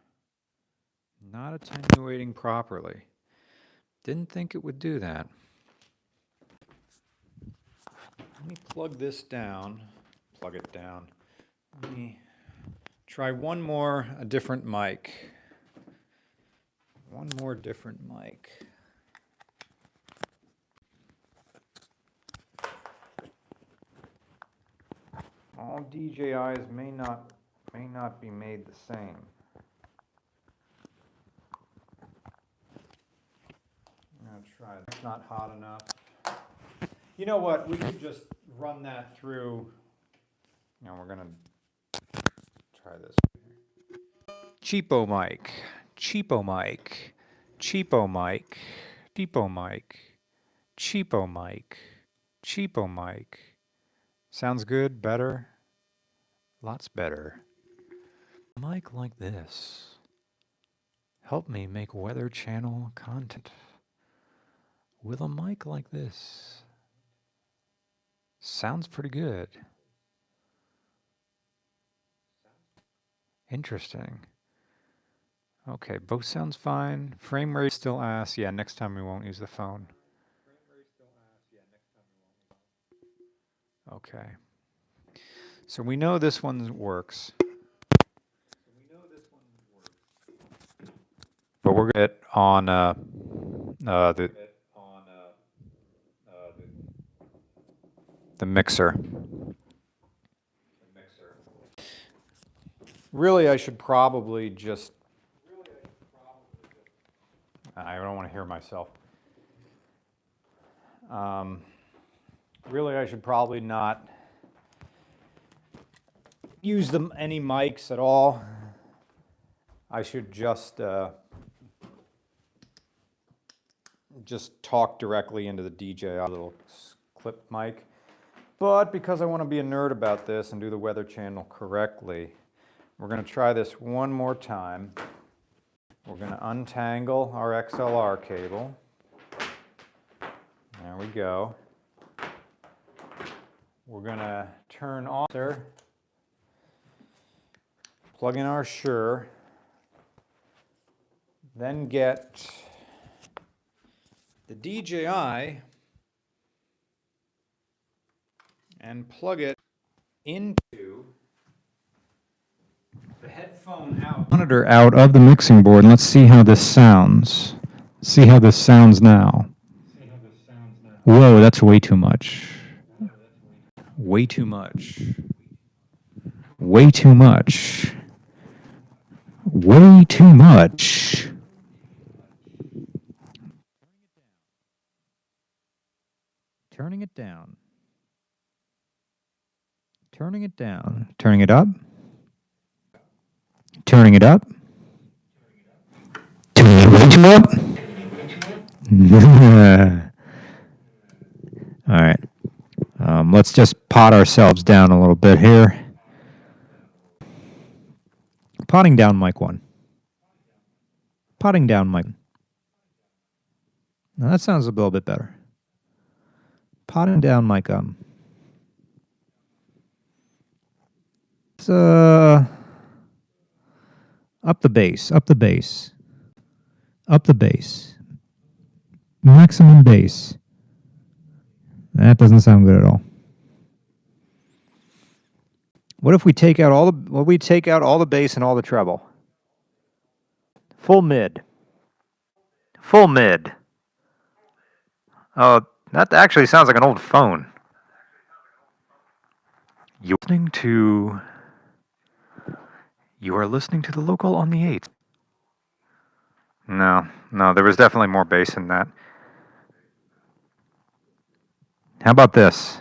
Not attenuating properly. Didn't think it would do that. Let me plug this down plug it down. Let me try one more, a different mic. One more different mic. All DJIs may not be made the same. I'm gonna try. It's not hot enough. You know what? We could just run that through. You know, we're gonna try this. Cheapo mic, cheapo mic, cheapo mic, cheapo mic, cheapo mic, cheapo mic. Sounds good? Better? Lots better. A mic like this. Help me make Weather Channel content. With a mic like this. Sounds pretty good. Interesting. Okay, both sounds fine. Frame rate still ass. Yeah, next time we won't use the phone. Okay. So we know this one works. But we're going to get on the mixer. Really, I should probably just... I don't want to hear myself. Really, I should probably not use any mics at all. I should just talk directly into the DJI little clip mic. But because I want to be a nerd about this and do the Weather Channel correctly, we're going to try this one more time. We're going to untangle our XLR cable. There we go. We're going to turn off there. Plug in our Shure. Then get the DJI and plug it into the headphone monitor out of the mixing board, and let's see how this sounds. See how this sounds now. Whoa, that's way too much. Way too much. Way too much. Way too much. Turning it down. Turning it down. Turning it up. Turning it up. Turning it way too up. All right. Let's just pot ourselves down a little bit here. Potting down mic 1. Potting down mic. Now that sounds a little bit better. Potting down mic It's up the bass, up the bass. Up the bass. Maximum bass. That doesn't sound good at all. What if we take out all the bass and all the treble? Full mid. Full mid. Oh, that actually sounds like an old phone. You are listening to the local on the 8th. No, there was definitely more bass in that. How about this?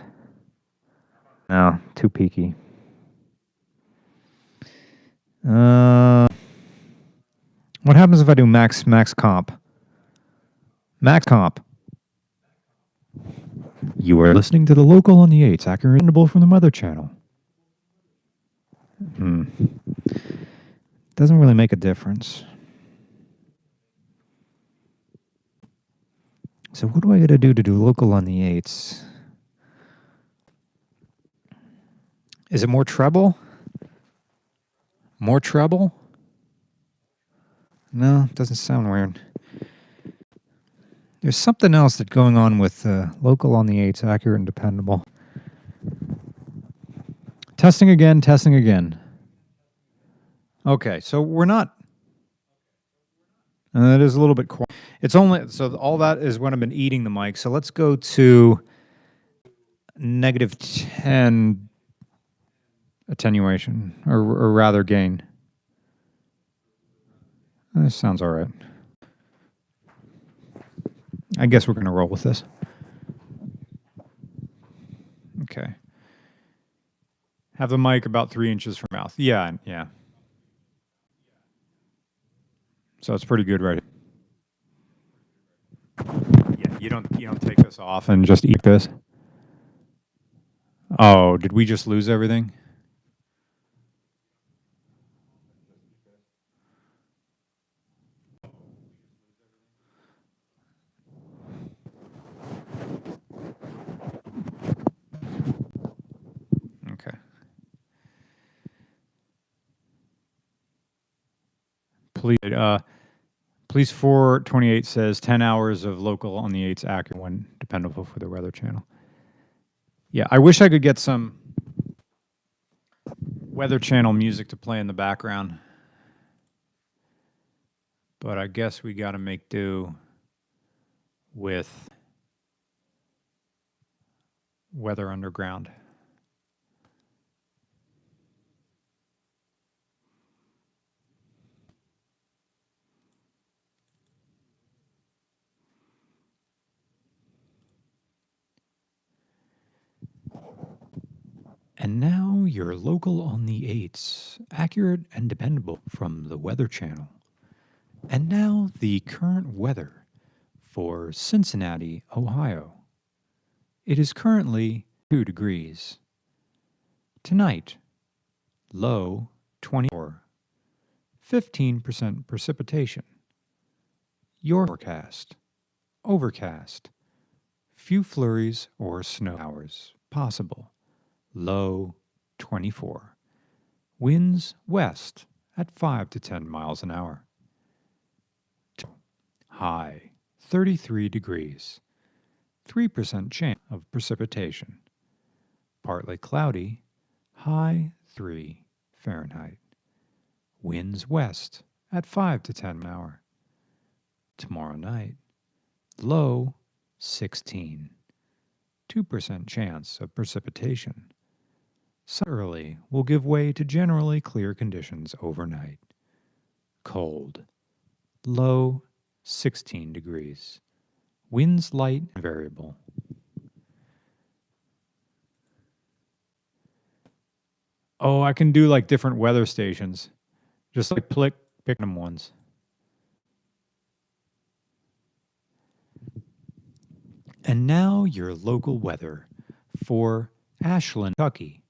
No, too peaky. What happens if I do max comp? Max comp. You are listening to the local on the 8th, accurate from the Weather Channel. Doesn't really make a difference. So what do I got to do local on the 8s? Is it more treble? More treble? No, it doesn't sound weird. There's something else that's going on with local on the 8s, accurate and dependable. Testing again, testing again. Okay, so we're not. It is a little bit quiet. It's only, so all that is when I've been eating the mic. So let's go to -10 attenuation, or rather gain. This sounds all right. I guess we're going to roll with this. Okay. Have the mic about 3 inches from mouth. Yeah, yeah. So it's pretty good right here. Yeah, you don't take this off and just eat this. Oh, did we just lose everything? Okay. Please 428 says 10 hours of local on the 8's accurate when dependable for the Weather Channel. Yeah, I wish I could get some Weather Channel music to play in the background. But I guess we got to make do with Weather Underground. And now your local on the 8's, accurate and dependable from the Weather Channel. And now the current weather for Cincinnati, Ohio. It is currently 2 degrees. Tonight, low 24, 15% precipitation. Your forecast, overcast, few flurries or snow showers possible. Low 24. Winds west at 5 to 10 miles an hour. High 33 degrees. 3% chance of precipitation. Partly cloudy. High 3 Fahrenheit. Winds west at 5 to 10 an hour. Tomorrow night. Low 16. 2% chance of precipitation. Early will give way to generally clear conditions overnight. Cold. Low 16 degrees. Winds light and variable. Oh, I can do like different weather stations. Just like pick them ones. And now your local weather for Ashland, Kentucky.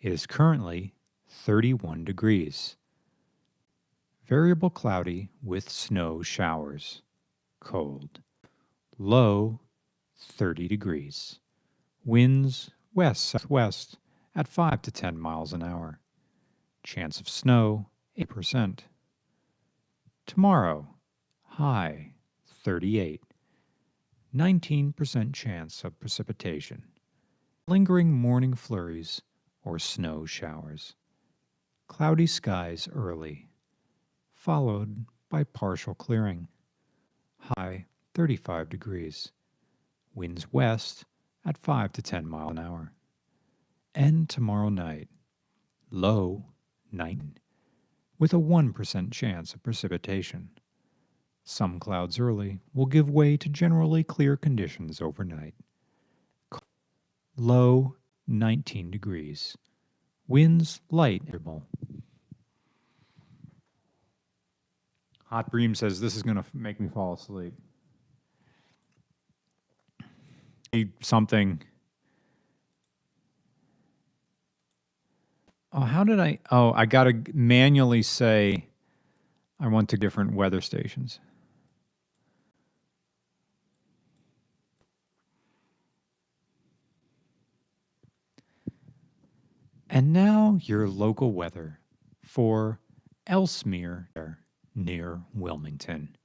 It is currently 31 degrees. Variable cloudy with snow showers. Cold. Low 30 degrees. Winds west-southwest at 5 to 10 miles an hour. Chance of snow 8%. Tomorrow, high 38. 19% chance of precipitation. Lingering morning flurries or snow showers. Cloudy skies early, followed by partial clearing. High 35 degrees. Winds west at 5 to 10 miles an hour. And tomorrow night, low 9, with a 1% chance of precipitation. Some clouds early will give way to generally clear conditions overnight. Low 19 degrees. Winds light. Hot Bream says this is going to make me fall asleep. Something. Oh, how did I? Oh, I got to manually say I want to different weather stations. And now your local weather for Ellesmere near Wilmington.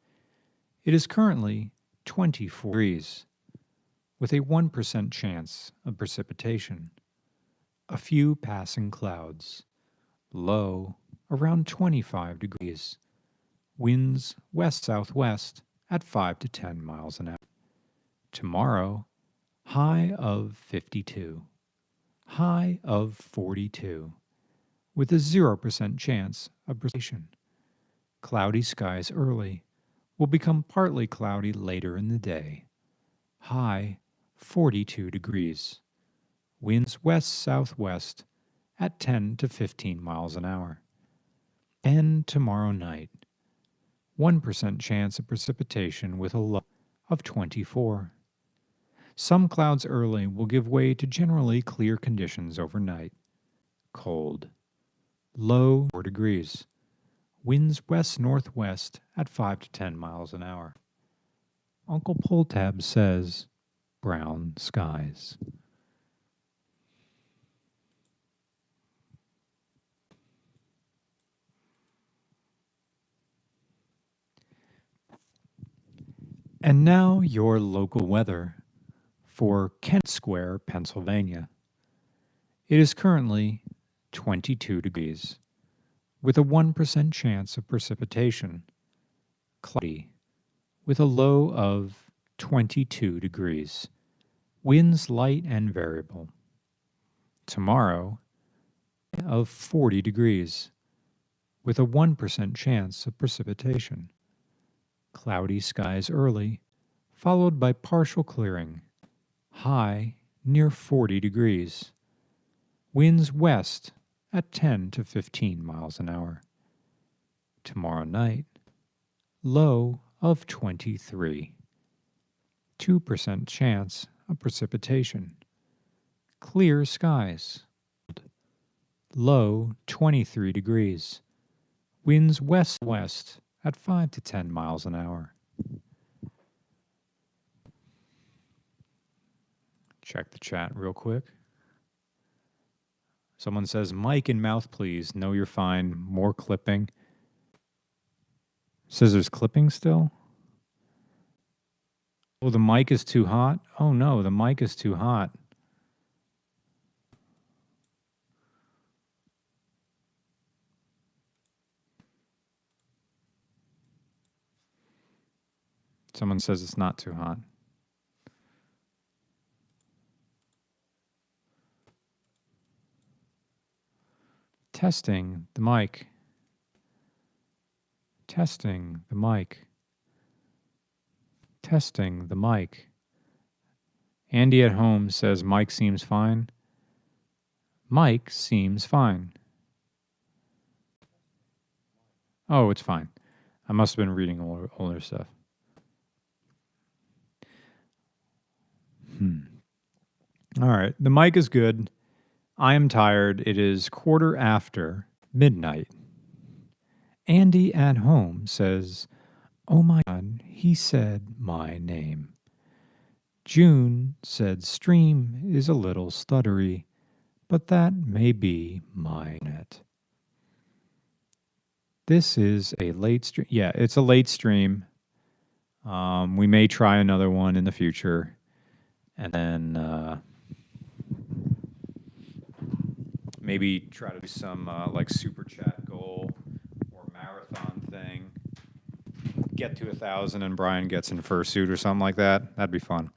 It is currently 24 degrees with a 1% chance of precipitation. A few passing clouds. Low around 25 degrees. Winds west-southwest at 5 to 10 miles an hour. Tomorrow, high of 52. High of 42. With a 0% chance of precipitation. Cloudy skies early will become partly cloudy later in the day. High 42 degrees. Winds west-southwest at 10 to 15 miles an hour. And tomorrow night, 1% chance of precipitation with a low of 24. Some clouds early will give way to generally clear conditions overnight. Cold. Low 4 degrees. Winds west-northwest at 5 to 10 miles an hour. Uncle Poltab says, brown skies. And now your local weather for Kent Square, Pennsylvania. It is currently 22 degrees, with a 1% chance of precipitation. Cloudy, with a low of 22 degrees. Winds light and variable. Tomorrow, of 40 degrees, with a 1% chance of precipitation. Cloudy skies early, followed by partial clearing. High near 40 degrees. Winds west at 10 to 15 miles an hour. Tomorrow night, low of 23. 2% chance of precipitation. Clear skies. Low 23 degrees. Winds west-west at 5 to 10 miles an hour. Check the chat real quick. Someone says, mic and mouth, please. No, you're fine. More clipping. Says there's clipping still? Oh, the mic is too hot? Oh no, the mic is too hot. Someone says it's not too hot. Testing the mic. Testing the mic. Testing the mic. Andy at home says mic seems fine. Mic seems fine. Oh, it's fine. I must have been reading older stuff. All right, the mic is good. I am tired. It is midnight. Andy at home says, oh my God, he said my name. June said stream is a little stuttery, but that may be my net. This is a late stream. Yeah, it's a late stream. We may try another one in the future. And then maybe try to do some like super chat goal or marathon thing. Get to 1,000 and Brian gets in fursuit or something like that. That'd be fun.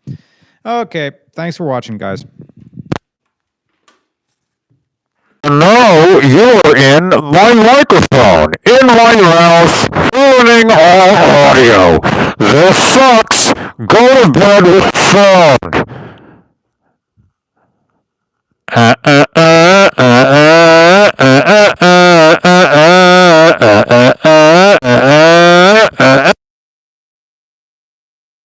Okay, thanks for watching, guys. Now you're in my microphone, in my mouth, ruining all audio. This sucks. Go to bed with phone.